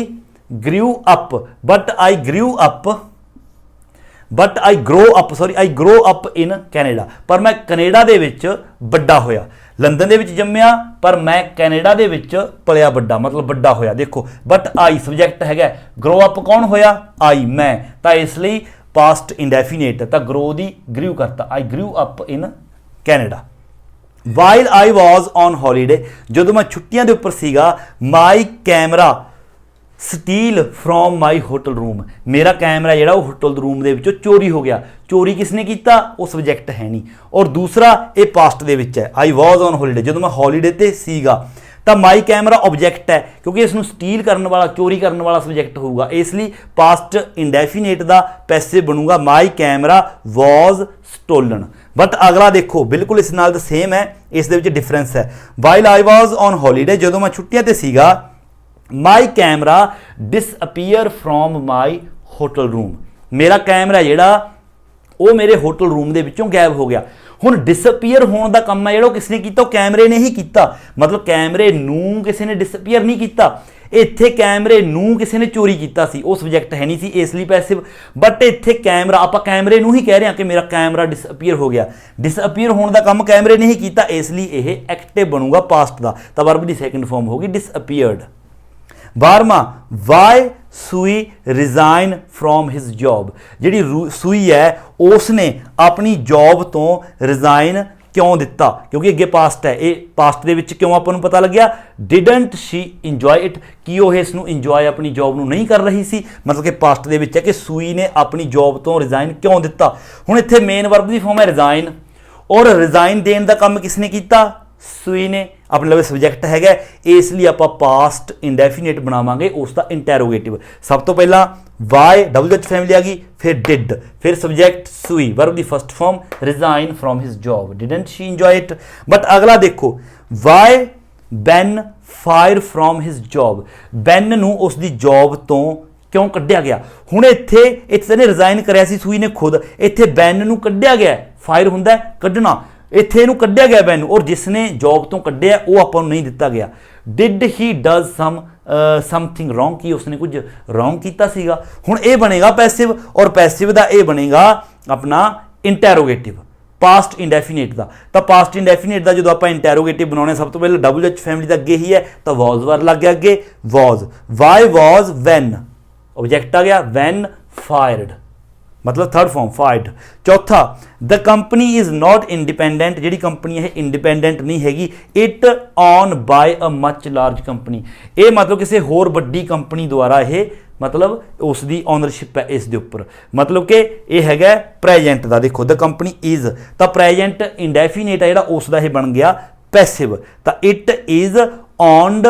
grew up in Canada, ਪਰ ਮੈਂ ਕੈਨੇਡਾ ਦੇ ਵਿੱਚ ਵੱਡਾ ਹੋਇਆ। ਲੰਦਨ ਦੇ ਵਿੱਚ ਜੰਮਿਆ ਪਰ ਮੈਂ ਕੈਨੇਡਾ ਦੇ ਵਿੱਚ ਪਲਿਆ ਵੱਡਾ, ਮਤਲਬ ਵੱਡਾ ਹੋਇਆ। ਦੇਖੋ ਬਟ ਆਈ ਸਬਜੈਕਟ ਹੈਗਾ, ਗਰੋ ਅਪ ਕੌਣ ਹੋਇਆ? ਆਈ, ਮੈਂ, ਤਾਂ ਇਸ ਲਈ ਪਾਸਟ ਇੰਡੈਫੀਨੇਟ, ਤਾਂ ਗਰੋ ਦੀ ਗ੍ਰਿਊ ਕਰਤਾ, I grew up in Canada. While I was on holiday, ਜਦੋਂ ਮੈਂ ਛੁੱਟੀਆਂ ਦੇ ਉੱਪਰ ਸੀਗਾ, my camera steal from my hotel room, ਮੇਰਾ ਕੈਮਰਾ ਜਿਹੜਾ ਉਹ ਹੋਟਲ ਰੂਮ ਦੇ ਵਿੱਚੋਂ ਚੋਰੀ ਹੋ ਗਿਆ। ਚੋਰੀ ਕਿਸਨੇ ਕੀਤਾ? ਉਹ ਸਬਜੈਕਟ ਹੈ ਨਹੀਂ। ਔਰ ਦੂਸਰਾ ਇਹ ਪਾਸਟ ਦੇ ਵਿੱਚ ਹੈ, ਆਈ ਵਾਜ਼ ਔਨ ਹੌਲੀਡੇ, ਜਦੋਂ ਮੈਂ ਹੌਲੀਡੇ ਤੇ ਸੀਗਾ। ਤਾਂ ਮਾਈ ਕੈਮਰਾ ਆਬਜੈਕਟ ਹੈ, ਕਿਉਂਕਿ ਇਸ ਨੂੰ ਸਟੀਲ ਕਰਨ ਵਾਲਾ, ਚੋਰੀ ਕਰਨ ਵਾਲਾ ਸਬਜੈਕਟ ਹੋਊਗਾ, ਇਸ ਲਈ ਪਾਸਟ ਇੰਡੈਫੀਨੇਟ ਦਾ ਪੈਸਿਵ ਬਣੂਗਾ ਮਾਈ ਕੈਮਰਾ ਵਾਜ਼ ਸਟੋਲਨ। ਬਟ ਅਗਲਾ ਦੇਖੋ ਬਿਲਕੁਲ ਇਸ ਨਾਲ ਤਾਂ ਸੇਮ ਹੈ, ਇਸ ਦੇ ਵਿੱਚ ਡਿਫਰੈਂਸ ਹੈ। While I was on holiday, ਜਦੋਂ ਮੈਂ ਛੁੱਟੀਆਂ ਤੇ ਸੀਗਾ, my camera disappear from my hotel room, ਮੇਰਾ ਕੈਮਰਾ ਜਿਹੜਾ ਉਹ ਮੇਰੇ ਹੋਟਲ ਰੂਮ ਦੇ ਵਿੱਚੋਂ ਗਾਇਬ ਹੋ ਗਿਆ। ਹੁਣ ਡਿਸਅਪੀਅਰ ਹੋਣ ਦਾ ਕੰਮ ਹੈ ਜਿਹੜਾ ਉਹ ਕਿਸ ਨੇ ਕੀਤਾ? ਉਹ ਕੈਮਰੇ ਨੇ ਹੀ ਕੀਤਾ, ਮਤਲਬ ਕੈਮਰੇ ਨੂੰ ਕਿਸੇ ਨੇ ਡਿਸਅਪੀਅਰ ਨਹੀਂ ਕੀਤਾ। ਇੱਥੇ ਕੈਮਰੇ ਨੂੰ ਕਿਸੇ ਨੇ ਚੋਰੀ ਕੀਤਾ ਸੀ, ਉਹ ਸਬਜੈਕਟ ਹੈ ਨਹੀਂ ਸੀ, ਇਸ ਲਈ ਪੈਸਿਵ। ਬਟ ਇੱਥੇ ਕੈਮਰਾ, ਆਪਾਂ ਕੈਮਰੇ ਨੂੰ ਹੀ ਕਹਿ ਰਹੇ ਹਾਂ ਕਿ ਮੇਰਾ ਕੈਮਰਾ ਡਿਸਅਪੀਅਰ ਹੋ ਗਿਆ। ਡਿਸਅਪੀਅਰ ਹੋਣ ਦਾ ਕੰਮ ਕੈਮਰੇ ਨੇ ਹੀ ਕੀਤਾ, ਇਸ ਲਈ ਇਹ ਐਕਟਿਵ ਬਣੂਗਾ ਪਾਸਟ ਦਾ, ਤਾਂ ਵਰਬ ਦੀ ਸੈਕੰਡ ਫਾਰਮ ਹੋਗੀ ਡਿਸਅਪੀਅਰਡ। 12ਵਾਂ, ਵਾਈ ਸੂਈ ਰਿਜ਼ਾਈਨ ਫਰੋਮ ਹਿਜ਼ ਜੌਬ, ਜਿਹੜੀ ਸੂਈ ਹੈ ਉਸ ਨੇ ਆਪਣੀ ਜੌਬ ਤੋਂ ਰਿਜ਼ਾਈਨ ਕਿਉਂ ਦਿੱਤਾ? ਕਿਉਂਕਿ ਅੱਗੇ ਪਾਸਟ ਹੈ, ਇਹ ਪਾਸਟ ਦੇ ਵਿੱਚ ਕਿਉਂ ਆਪਾਂ ਨੂੰ ਪਤਾ ਲੱਗਿਆ? ਡਿਡਨਟ ਸ਼ੀ ਇੰਜੋਏ ਇਟ, ਕੀ ਉਹ ਇਸ ਨੂੰ ਇੰਜੋਏ ਆਪਣੀ ਜੌਬ ਨੂੰ ਨਹੀਂ ਕਰ ਰਹੀ ਸੀ, ਮਤਲਬ ਕਿ ਪਾਸਟ ਦੇ ਵਿੱਚ ਹੈ ਕਿ ਸੂਈ ਨੇ ਆਪਣੀ ਜੌਬ ਤੋਂ ਰਿਜ਼ਾਈਨ ਕਿਉਂ ਦਿੱਤਾ। ਹੁਣ ਇੱਥੇ ਮੇਨ ਵਰਬ ਦੀ ਫਾਰਮ ਹੈ ਰਿਜ਼ਾਈਨ, ਔਰ ਰਿਜ਼ਾਈਨ ਦੇਣ ਦਾ ਕੰਮ ਕਿਸ ਨੇ ਕੀਤਾ? ਸੂਈ ਨੇ। ਆਪਣੇ ਲਵੇ ਸਬਜੈਕਟ ਹੈਗਾ, ਇਸ ਲਈ ਆਪਾਂ ਪਾਸਟ ਇੰਡੈਫੀਨੇਟ ਬਣਾਵਾਂਗੇ ਉਸ ਦਾ ਇੰਟੈਰੋਗੇਟਿਵ। ਸਭ ਤੋਂ ਪਹਿਲਾਂ ਵਾਈ WH ਫੈਮਿਲੀ ਆ ਗਈ, ਫਿਰ ਡਿਡ, ਫਿਰ ਸਬਜੈਕਟ ਸੂਈ, ਵਰਬ ਦੀ first form resign from his job, didn't she enjoy it. But ਅਗਲਾ ਦੇਖੋ, why Ben fire from his job, Ben ਨੂੰ ਉਸ ਦੀ ਜੌਬ ਤੋਂ ਕਿਉਂ ਕੱਢਿਆ ਗਿਆ? ਹੁਣ ਇੱਥੇ ਨੇ ਰਿਜ਼ਾਈਨ ਕਰਿਆ ਸੀ ਸੂਈ ਨੇ ਖੁਦ, ਇੱਥੇ ਬੈਨ ਨੂੰ ਕੱਢਿਆ ਗਿਆ, ਫਾਇਰ ਹੁੰਦਾ ਕੱਢਣਾ, ਇੱਥੇ ਇਹਨੂੰ ਕੱਢਿਆ ਗਿਆ ਬੈਨ ਨੂੰ, ਔਰ ਜਿਸ ਨੇ ਜੌਬ ਤੋਂ ਕੱਢਿਆ ਉਹ ਆਪਾਂ ਨੂੰ ਨਹੀਂ ਦਿੱਤਾ ਗਿਆ। Did he does something wrong, ਕੀ ਉਸਨੇ ਕੁਝ ਰੋਂਗ ਕੀਤਾ ਸੀਗਾ? ਹੁਣ ਇਹ ਬਣੇਗਾ ਪੈਸਿਵ, ਔਰ ਪੈਸਿਵ ਦਾ ਇਹ ਬਣੇਗਾ ਆਪਣਾ ਇੰਟੈਰੋਗੇਟਿਵ ਪਾਸਟ ਇੰਡੈਫੀਨੇਟ ਦਾ। ਤਾਂ ਪਾਸਟ ਇੰਡੈਫੀਨੇਟ ਦਾ ਜਦੋਂ ਆਪਾਂ ਇੰਟੈਰੋਗੇਟਿਵ ਬਣਾਉਣੇ, ਸਭ ਤੋਂ ਪਹਿਲਾਂ WH ਫੈਮਿਲੀ ਦਾ ਅੱਗੇ ਹੀ ਹੈ, ਤਾਂ ਵਾਜ਼ ਵਰ ਲੱਗ ਗਿਆ ਅੱਗੇ, was. Why was Ben, object ਆ ਗਿਆ, ਵੈਨ ਫਾਇਰਡ, ਮਤਲਬ ਥਰਡ ਫਾਰਮ ਫਾਇਰਡ। ਚੌਥਾ, the company is not independent, ਜਿਹੜੀ ਕੰਪਨੀ ਇਹ ਇੰਡੀਪੈਂਡੈਂਟ ਨਹੀਂ ਹੈਗੀ। It own by a much large company, ਇਹ ਮਤਲਬ ਕਿਸੇ ਹੋਰ ਵੱਡੀ ਕੰਪਨੀ ਦੁਆਰਾ ਇਹ ਮਤਲਬ ਉਸ ਦੀ ਓਨਰਸ਼ਿਪ ਹੈ ਇਸ ਦੇ ਉੱਪਰ, ਮਤਲਬ ਕਿ ਇਹ ਹੈਗਾ ਪ੍ਰੈਜੈਂਟ ਦਾ। ਦੇਖੋ ਦ ਕੰਪਨੀ ਇਜ਼, ਤਾਂ ਪ੍ਰੈਜੈਂਟ ਇੰਡੈਫੀਨੇਟ ਹੈ ਜਿਹੜਾ ਉਸ ਦਾ ਇਹ ਬਣ ਗਿਆ ਪੈਸਿਵ, ਤਾਂ it is owned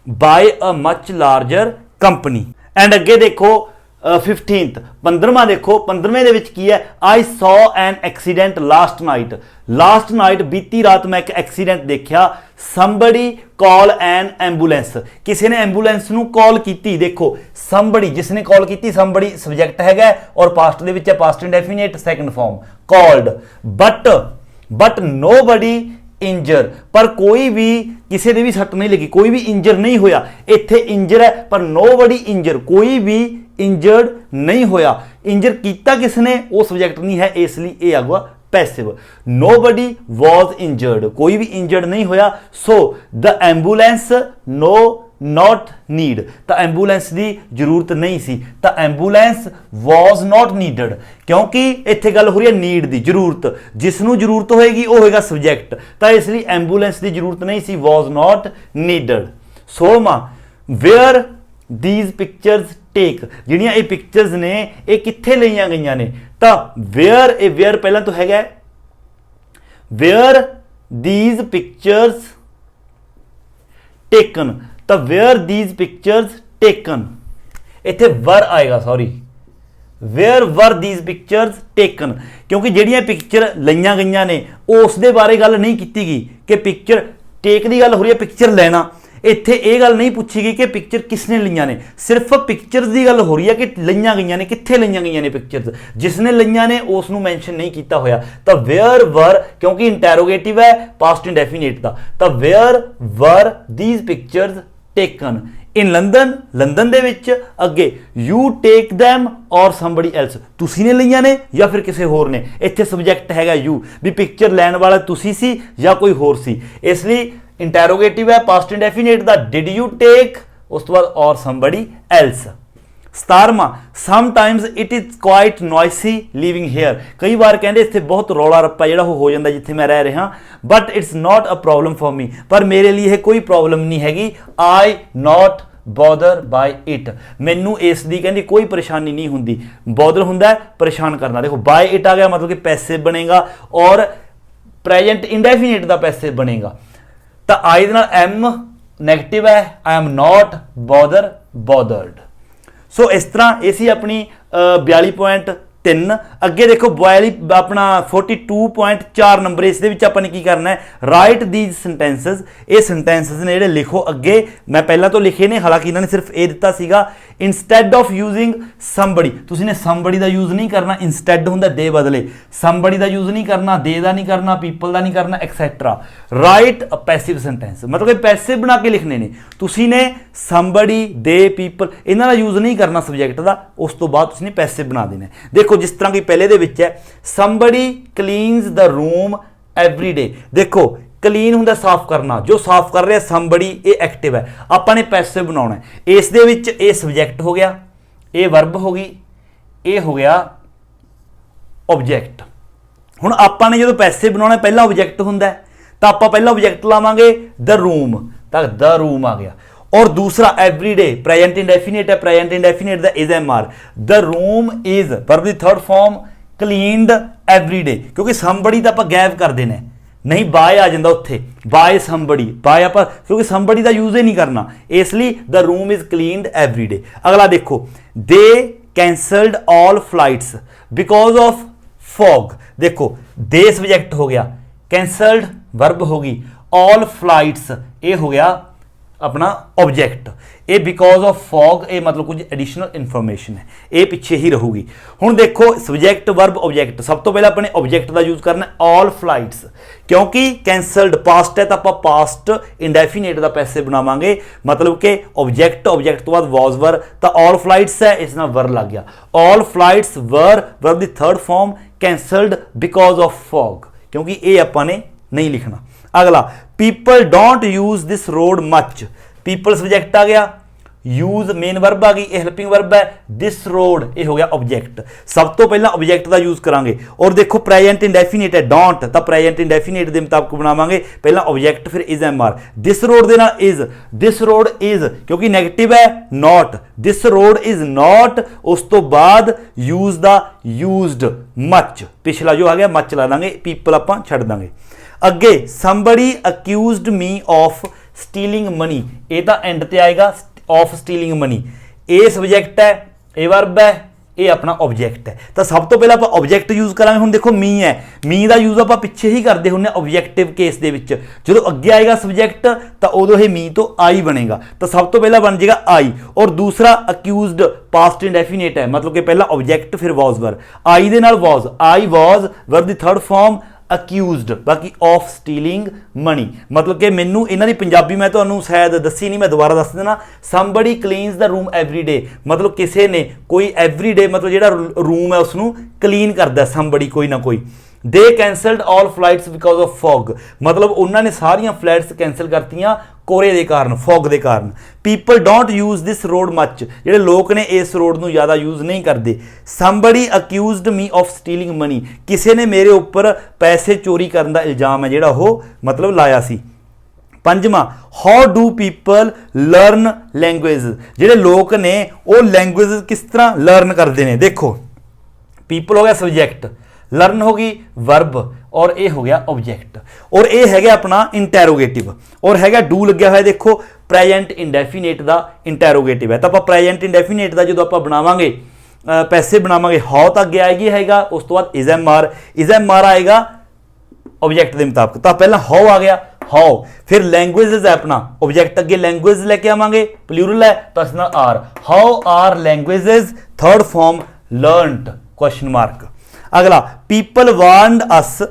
by a much larger company. And ਅੱਗੇ ਦੇਖੋ 15th 15ਵਾਂ ਦੇਖੋ, 15ਵੇਂ ਦੇ ਵਿੱਚ ਕੀ ਹੈ? I saw an accident last night, last night ਬੀਤੀ ਰਾਤ ਮੈਂ ਇੱਕ ਐਕਸੀਡੈਂਟ ਦੇਖਿਆ। somebody call an ambulance, ਕਿਸੇ ਨੇ ਐਂਬੂਲੈਂਸ ਨੂੰ ਕਾਲ ਕੀਤੀ। ਦੇਖੋ somebody, ਜਿਸ ਨੇ ਕਾਲ ਕੀਤੀ, somebody ਸਬਜੈਕਟ ਹੈਗਾ, ਔਰ ਪਾਸਟ ਦੇ ਵਿੱਚ ਹੈ past indefinite second form called। But nobody injure, ਪਰ ਕੋਈ ਵੀ ਕਿਸੇ ਦੇ ਵੀ ਸੱਟ ਨਹੀਂ ਲੱਗੀ, ਕੋਈ ਵੀ ਇੰਜਰ ਨਹੀਂ ਹੋਇਆ। ਇੱਥੇ ਇੰਜਰ ਹੈ ਪਰ nobody ਇੰਜਰ, ਕੋਈ ਵੀ ਇੰਜਰਡ ਨਹੀਂ ਹੋਇਆ। ਇੰਜਰ ਕੀਤਾ ਕਿਸ ਨੇ? ਉਹ ਸਬਜੈਕਟ ਨਹੀਂ ਹੈ, ਇਸ ਲਈ ਇਹ ਆਊਗਾ ਪੈਸਿਵ। nobody was injured, ਕੋਈ ਵੀ ਇੰਜਰਡ ਨਹੀਂ ਹੋਇਆ। ਸੋ the ambulance not need, ਤਾਂ ਐਂਬੂਲੈਂਸ ਦੀ ਜ਼ਰੂਰਤ ਨਹੀਂ ਸੀ, ਤਾਂ ਐਂਬੂਲੈਂਸ was not needed, ਕਿਉਂਕਿ ਇੱਥੇ ਗੱਲ ਹੋ ਰਹੀ ਹੈ ਨੀਡ ਦੀ, ਜ਼ਰੂਰਤ। ਜਿਸ ਨੂੰ ਜ਼ਰੂਰਤ ਹੋਏਗੀ ਉਹ ਹੋਏਗਾ ਸਬਜੈਕਟ, ਤਾਂ ਇਸ ਲਈ ਐਂਬੂਲੈਂਸ ਦੀ ਜ਼ਰੂਰਤ ਨਹੀਂ ਸੀ, was not needed। 16ਵਾਂ, where these pictures take, ਜਿਹੜੀਆਂ ਇਹ ਪਿਕਚਰਸ ਨੇ ਇਹ ਕਿੱਥੇ ਲਈਆਂ ਗਈਆਂ ਨੇ? ਤਾਂ where, ਇਹ where ਪਹਿਲਾਂ ਤੋਂ ਹੈਗਾ, where these pictures taken, ਤਾਂ where these pictures taken, ਇੱਥੇ were ਆਏਗਾ, ਸੌਰੀ ਵੇਅਰ ਵਰ ਥੀਸ ਪਿਕਚਰਸ ਟੇਕਨ, ਕਿਉਂਕਿ ਜਿਹੜੀਆਂ ਪਿਕਚਰ ਲਈਆਂ ਗਈਆਂ ਨੇ ਉਸ ਦੇ ਬਾਰੇ ਗੱਲ ਨਹੀਂ ਕੀਤੀ ਗਈ ਕਿ ਪਿਕਚਰ ਟੇਕ ਦੀ ਗੱਲ ਹੋ ਰਹੀ ਹੈ, ਪਿਕਚਰ ਲੈਣਾ। ਇੱਥੇ ਇਹ ਗੱਲ ਨਹੀਂ ਪੁੱਛੀ ਗਈ ਕਿ ਪਿਕਚਰ ਕਿਸਨੇ ਲਈਆਂ ਨੇ, ਸਿਰਫ ਪਿਕਚਰਸ ਦੀ ਗੱਲ ਹੋ ਰਹੀ ਹੈ ਕਿ ਲਈਆਂ ਗਈਆਂ ਨੇ, ਕਿੱਥੇ ਲਈਆਂ ਗਈਆਂ ਨੇ ਪਿਕਚਰਸ, ਜਿਸਨੇ ਲਈਆਂ ਨੇ ਉਸ ਨੂੰ ਮੈਂਸ਼ਨ ਨਹੀਂ ਕੀਤਾ ਹੋਇਆ। ਤਾਂ ਵੇਅਰ ਵਰ, ਕਿਉਂਕਿ ਇੰਟੈਰੋਗੇਟਿਵ ਹੈ ਪਾਸਟ ਇੰਡੈਫੀਨੇਟ ਦਾ, ਤਾਂ ਵੇਅਰ ਵਰ these pictures taken in London, London ਦੇ ਵਿੱਚ। ਅੱਗੇ ਯੂ ਟੇਕ ਦੈਮ ਔਰ ਸਮਬਡੀ ਐਲਸ, ਤੁਸੀਂ ਨੇ ਲਈਆਂ ਨੇ ਜਾਂ ਫਿਰ ਕਿਸੇ ਹੋਰ ਨੇ। ਇੱਥੇ ਸਬਜੈਕਟ ਹੈਗਾ ਯੂ, ਵੀ ਪਿਕਚਰ ਲੈਣ ਵਾਲਾ ਤੁਸੀਂ ਸੀ ਜਾਂ ਕੋਈ ਹੋਰ ਸੀ, ਇਸ ਲਈ ਇੰਟੈਰੋਗੇਟਿਵ ਹੈ ਪਾਸਟ ਇੰਡੈਫੀਨੇਟ ਦਾ, ਡਿਡ ਯੂ ਟੇਕ, ਉਸ ਤੋਂ ਬਾਅਦ ਔਰ ਸਮਬਡੀ ਐਲਸ। 17ਵਾਂ, sometimes it is quite noisy living here, ਕਈ ਵਾਰ ਕਹਿੰਦੇ ਇੱਥੇ ਬਹੁਤ ਰੌਲਾ ਰੱਪਾ ਜਿਹੜਾ ਉਹ ਹੋ ਜਾਂਦਾ ਜਿੱਥੇ ਮੈਂ ਰਹਿ ਰਿਹਾ, but it's not a problem for me, ਪਰ ਮੇਰੇ ਲਈ ਇਹ ਕੋਈ ਪ੍ਰੋਬਲਮ ਨਹੀਂ ਹੈਗੀ। ਆਈ ਨਾਟ ਬੋਦਰ ਬਾਈ ਇਟ, ਮੈਨੂੰ ਇਸ ਦੀ ਕਹਿੰਦੀ ਕੋਈ ਪਰੇਸ਼ਾਨੀ ਨਹੀਂ ਹੁੰਦੀ। ਬੋਦਰ ਹੁੰਦਾ ਪਰੇਸ਼ਾਨ ਕਰਨਾ, ਦੇਖੋ ਬਾਈ ਇਟ ਆ ਗਿਆ ਮਤਲਬ ਕਿ ਪੈਸੇ ਬਣੇਗਾ ਔਰ ਪ੍ਰੈਜੈਂਟ ਇੰਡੈਫੀਨੇਟ ਦਾ ਪੈਸੇ ਬਣੇਗਾ। ਤਾਂ ਆਈ ਦੇ ਨਾਲ ਐਮ ਨੈਗੇਟਿਵ ਹੈ, ਆਈ ਐਮ ਨਾਟ ਬੋਦਰ ਬੋਦਰਡ। ਸੋ ਇਸ ਤਰ੍ਹਾਂ ਇਹ ਸੀ ਆਪਣੀ 42.3। ਅੱਗੇ ਦੇਖੋ 42 ਆਪਣਾ 42.4 ਨੰਬਰ, ਇਸ ਦੇ ਵਿੱਚ ਆਪਾਂ ਨੇ ਕੀ ਕਰਨਾ ਹੈ, ਰਾਈਟ ਦੀਜ਼ ਸੈਂਟੈਂਸਸ, ਇਹ ਸੈਂਟੈਂਸਸ ਨੇ ਜਿਹੜੇ ਲਿਖੋ। ਅੱਗੇ ਮੈਂ ਪਹਿਲਾਂ ਤੋਂ ਲਿਖੇ ਨੇ, ਹਾਲਾਂਕਿ ਇਹਨਾਂ ਨੇ ਸਿਰਫ ਇਹ ਦਿੱਤਾ ਸੀਗਾ ਇੰਸਟੈਡ ਆਫ ਯੂਜ਼ਿੰਗ ਸਮਬਡੀ, ਤੁਸੀਂ ਨੇ ਸਮਬਡੀ ਦਾ ਯੂਜ਼ ਨਹੀਂ ਕਰਨਾ, ਇੰਸਟੈਡ ਹੁੰਦਾ ਦੇ ਬਦਲੇ, ਸਮਬਡੀ ਦਾ ਯੂਜ਼ ਨਹੀਂ ਕਰਨਾ, ਦੇ ਦਾ ਨਹੀਂ ਕਰਨਾ, ਪੀਪਲ ਦਾ ਨਹੀਂ ਕਰਨਾ, etcetera. Write a passive sentence, ਮਤਲਬ ਕਿ ਪੈਸਿਵ ਬਣਾ ਕੇ ਲਿਖਣੇ ਨੇ, ਤੁਸੀਂ ਨੇ ਸਮਬਡੀ, ਦੇ, ਪੀਪਲ ਇਹਨਾਂ ਦਾ ਯੂਜ਼ ਨਹੀਂ ਕਰਨਾ ਸਬਜੈਕਟ ਦਾ, ਉਸ ਤੋਂ ਬਾਅਦ ਤੁਸੀਂ ਨੇ ਪੈਸਿਵ ਬਣਾ ਦੇਣਾ। ਦੇਖੋ ਜਿਸ ਤਰ੍ਹਾਂ ਕਿ ਪਹਿਲੇ ਦੇ ਵਿੱਚ ਹੈ, somebody cleans the room every day, ਦੇਖੋ ਕਲੀਨ ਹੁੰਦਾ ਸਾਫ਼ ਕਰਨਾ, ਜੋ ਸਾਫ਼ ਕਰ ਰਿਹਾ ਸਮਬਡੀ, ਇਹ ਐਕਟਿਵ ਹੈ, ਆਪਾਂ ਨੇ ਪੈਸਿਵ ਬਣਾਉਣਾ ਹੈ। ਇਸ ਦੇ ਵਿੱਚ ਇਹ ਸਬਜੈਕਟ ਹੋ ਗਿਆ, ਇਹ ਵਰਬ ਹੋ ਗਈ, ਇਹ ਹੋ ਗਿਆ ਆਬਜੈਕਟ। ਹੁਣ ਆਪਾਂ ਨੇ ਜਦੋਂ ਪੈਸਿਵ ਬਣਾਉਣਾ ਪਹਿਲਾਂ ਆਬਜੈਕਟ ਹੁੰਦਾ ਤਾਂ ਆਪਾਂ ਪਹਿਲਾਂ ਆਬਜੈਕਟ ਲਾਵਾਂਗੇ ਦ ਰੂਮ, ਤਾਂ ਦ ਰੂਮ ਆ ਗਿਆ। और दूसरा एवरीडे प्रेजेंट इंडेफिनिट है, present indefinite the is am are, the room is verb दी थर्ड फॉर्म क्लीनड एवरीडे, क्योंकि समबडी तो आप गैप कर देना नहीं, बाय आ जाता उत्थे, बाय समबडी, बाय आप क्योंकि समबडी का यूज ही नहीं करना, इसलिए the room is cleaned every day. अगला देखो, they cancelled all flights because of fog, देखो दे सब्जेक्ट हो गया, कैंसल्ड वर्ब होगी, ऑल फ्लाइट्स ये हो गया अपना ऑब्जेक्ट, ये बिकॉज ऑफ फॉग, ये मतलब कुछ एडिशनल इंफॉर्मेशन है, ये पिछे ही रहूगी। हुण देखो सब्जेक्ट वर्ब ऑब्जेक्ट, सब तो पहले अपने ऑब्जेक्ट का यूज करना ऑल फ्लाइट्स, क्योंकि कैंसल्ड पास्ट है तो आप पास्ट इंडेफिनेट का पैसे बनावांगे, मतलब कि ऑब्जेक्ट, ऑब्जेक्ट तो बाद वॉज वर, तो ऑल फ्लाइट्स है इस नाल वर लग गया, ऑल फ्लाइट्स वर वर्ब दी third form cancelled because of fog, क्योंकि ये आपाने नहीं लिखना। अगला, people don't use this road much, people subject आ गया, यूज मेन वर्ब आ गई, ये हेल्पिंग वर्ब है, दिस रोड ये हो गया ऑब्जेक्ट। सब तो पहला ऑब्जेक्ट का यूज करांगे, और देखो प्रेजेंट इंडेफिनिट है डोंट, तो प्रेजेंट इंडेफिनिट के मुताबिक बनावांगे, पहला ऑब्जेक्ट फिर is am are, this road दे नाल इज, दिस रोड इज क्योंकि नेगेटिव है not, this road is not, उस तो बाद यूज दा यूज्ड मच, पिछला जो आ गया मच ला देंगे, पीपल आपां छड्ड देंगे। अगे somebody accused me of stealing money, ये तो एंड ते आएगा of stealing money, ये सब्जेक्ट है, ये वर्ब है, ये अपना ऑब्जेक्ट है। तो सब तो पहले आप ऑब्जेक्ट यूज करांगे। हुण देखो मी है, मी का यूज आप पिछे ही करते होंगे ऑब्जेक्टिव केस दे विच, जो अगे आएगा सब्जेक्ट तो उदों ये मी तो आई बनेगा, तो सब तो पहला बन जाएगा आई। और दूसरा अक्यूज्ड पास्ट इंडेफिनिट है, मतलब कि पहला ऑब्जेक्ट फिर वॉज वर, आई दे नाल वॉज, आई वॉज वर्ब दी थर्ड फॉर्म अक्यूज्ड, बाकी ऑफ स्टीलिंग मनी, मतलब कि मैनू इन्हां दी पंजाबी मैं तुहानू शायद दसी नहीं, मैं दोबारा दस देना। Somebody cleanse the room every day, मतलब किसी ने कोई एवरी डे मतलब जिहड़ा रूम है उसनू क्लीन करदा समबडी कोई ना कोई। They cancelled all flights because of fog, मतलब उन्होंने सारियां फ्लाइट्स कैंसल करतियां कोरे के कारण, फॉग के कारण। People don't use this road much, जिहड़े लोग ने इस रोड नूं ज़्यादा यूज नहीं करते। Somebody accused me of stealing money, किसी ने मेरे उपर पैसे चोरी करने का इल्जाम है जिहड़ा वो मतलब लाया सी। पंजवां, how do people learn language, जिहड़े लोग ने वो लैंग्वेज किस तरह लर्न करते हैं। देखो पीपल हो गया सब्जेक्ट, लर्न होगी वर्ब, और ये हो गया ऑब्जेक्ट, और ये है अपना इंटैरोगेटिव, और है डू लग्या हुआ। देखो प्रेजेंट इंडेफिनेट का इंटैरोगेटिव है, तो आप प्रेजेंट इंडेफिनेट का जो आप बनावांगे ਪੈਸੇ ਬਣਾਵਾਂਗੇ ਹਾਓ ਤੱਕ ਅੱਗੇ ਆਏਗੀ ਹੈਗਾ, ਉਸ ਤੋਂ ਬਾਅਦ ਇਜ਼ ਐਮ ਆਰ ਆਏਗਾ ਆਬਜੈਕਟ ਦੇ ਮੁਤਾਬਕ। ਤਾਂ ਪਹਿਲਾਂ ਹਾਓ ਆ ਗਿਆ, ਹਾਓ, ਫਿਰ ਲੈਂਗੁਏजेस ਹੈ ਆਪਣਾ ਆਬਜੈਕਟ ਅੱਗੇ ਲੈਂਗੁਏਜ ਲੈ ਕੇ ਆਵਾਂਗੇ, ਪਲੂਰਲ ਹੈ ਤਾਂ ਇਸ ਨਾਲ are, how are languages, third form learned question mark. ਅਗਲਾ people warned us,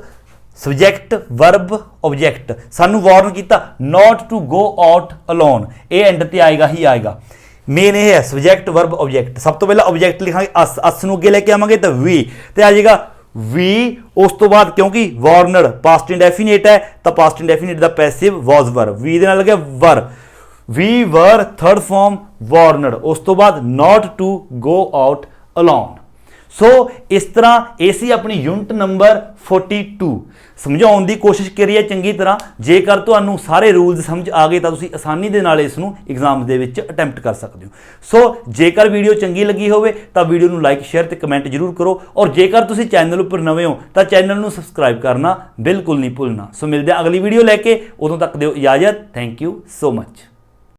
subject verb object, ਸਾਨੂੰ ਵਾਰਨ ਕੀਤਾ not to go out alone, ਇਹ ਐਂਡ ਤੇ ਆਏਗਾ ਹੀ ਆਏਗਾ। ਮੇਨ ਇਹ ਹੈ ਸਬਜੈਕਟ ਵਰਬ ਆਬਜੈਕਟ। ਸਭ ਤੋਂ ਪਹਿਲਾਂ ਆਬਜੈਕਟ ਲਿਖਾਂਗੇ ਅਸ ਨੂੰ ਅੱਗੇ ਲੈ ਕੇ ਆਵਾਂਗੇ ਤਾਂ ਵੀ, ਤੇ ਆ ਜਾਏਗਾ ਵੀ, ਉਸ ਤੋਂ ਬਾਅਦ ਕਿਉਂਕਿ ਵਾਰਨਡ ਪਾਸਟ ਇੰਡੈਫੀਨਿਟ ਹੈ ਤਾਂ ਪਾਸਟ ਇੰਡੈਫੀਨਿਟ ਦਾ ਪੈਸਿਵ ਵਾਸ ਵਰ, ਵੀ ਦੇ ਨਾਲ ਲੱਗਿਆ ਵਰ, ਵੀ ਵਰ ਥਰਡ ਫਾਰਮ ਵਾਰਨਡ, ਉਸ ਤੋਂ ਬਾਅਦ ਨਾਟ ਟੂ ਗੋ ਆਊਟ ਅਲੋਨ। ਸੋ ਇਸ ਤਰ੍ਹਾਂ ਇਹ ਸੀ ਆਪਣੀ ਯੂਨਿਟ ਨੰਬਰ 42। ਸਮਝਾਉਣ ਦੀ ਕੋਸ਼ਿਸ਼ ਕਰੀਏ ਚੰਗੀ ਤਰ੍ਹਾਂ। ਜੇਕਰ ਤੁਹਾਨੂੰ ਸਾਰੇ ਰੂਲਸ ਸਮਝ ਆ ਗਏ ਤਾਂ ਤੁਸੀਂ ਆਸਾਨੀ ਦੇ ਨਾਲ ਇਸ ਨੂੰ ਐਗਜ਼ਾਮ ਦੇ ਵਿੱਚ ਅਟੈਂਪਟ ਕਰ ਸਕਦੇ ਹੋ। ਸੋ ਜੇਕਰ ਵੀਡੀਓ ਚੰਗੀ ਲੱਗੀ ਹੋਵੇ ਤਾਂ ਵੀਡੀਓ ਨੂੰ ਲਾਈਕ ਸ਼ੇਅਰ ਤੇ ਕਮੈਂਟ ਜ਼ਰੂਰ ਕਰੋ, ਔਰ ਜੇਕਰ ਤੁਸੀਂ ਚੈਨਲ ਉੱਪਰ ਨਵੇਂ ਹੋ ਤਾਂ ਚੈਨਲ ਨੂੰ ਸਬਸਕ੍ਰਾਈਬ ਕਰਨਾ ਬਿਲਕੁਲ ਨਹੀਂ ਭੁੱਲਣਾ। ਸੋ ਮਿਲਦੇ ਹਾਂ ਅਗਲੀ ਵੀਡੀਓ ਲੈ ਕੇ, ਉਦੋਂ ਤੱਕ ਦਿਓ ਇਜਾਜ਼ਤ। Thank you so much.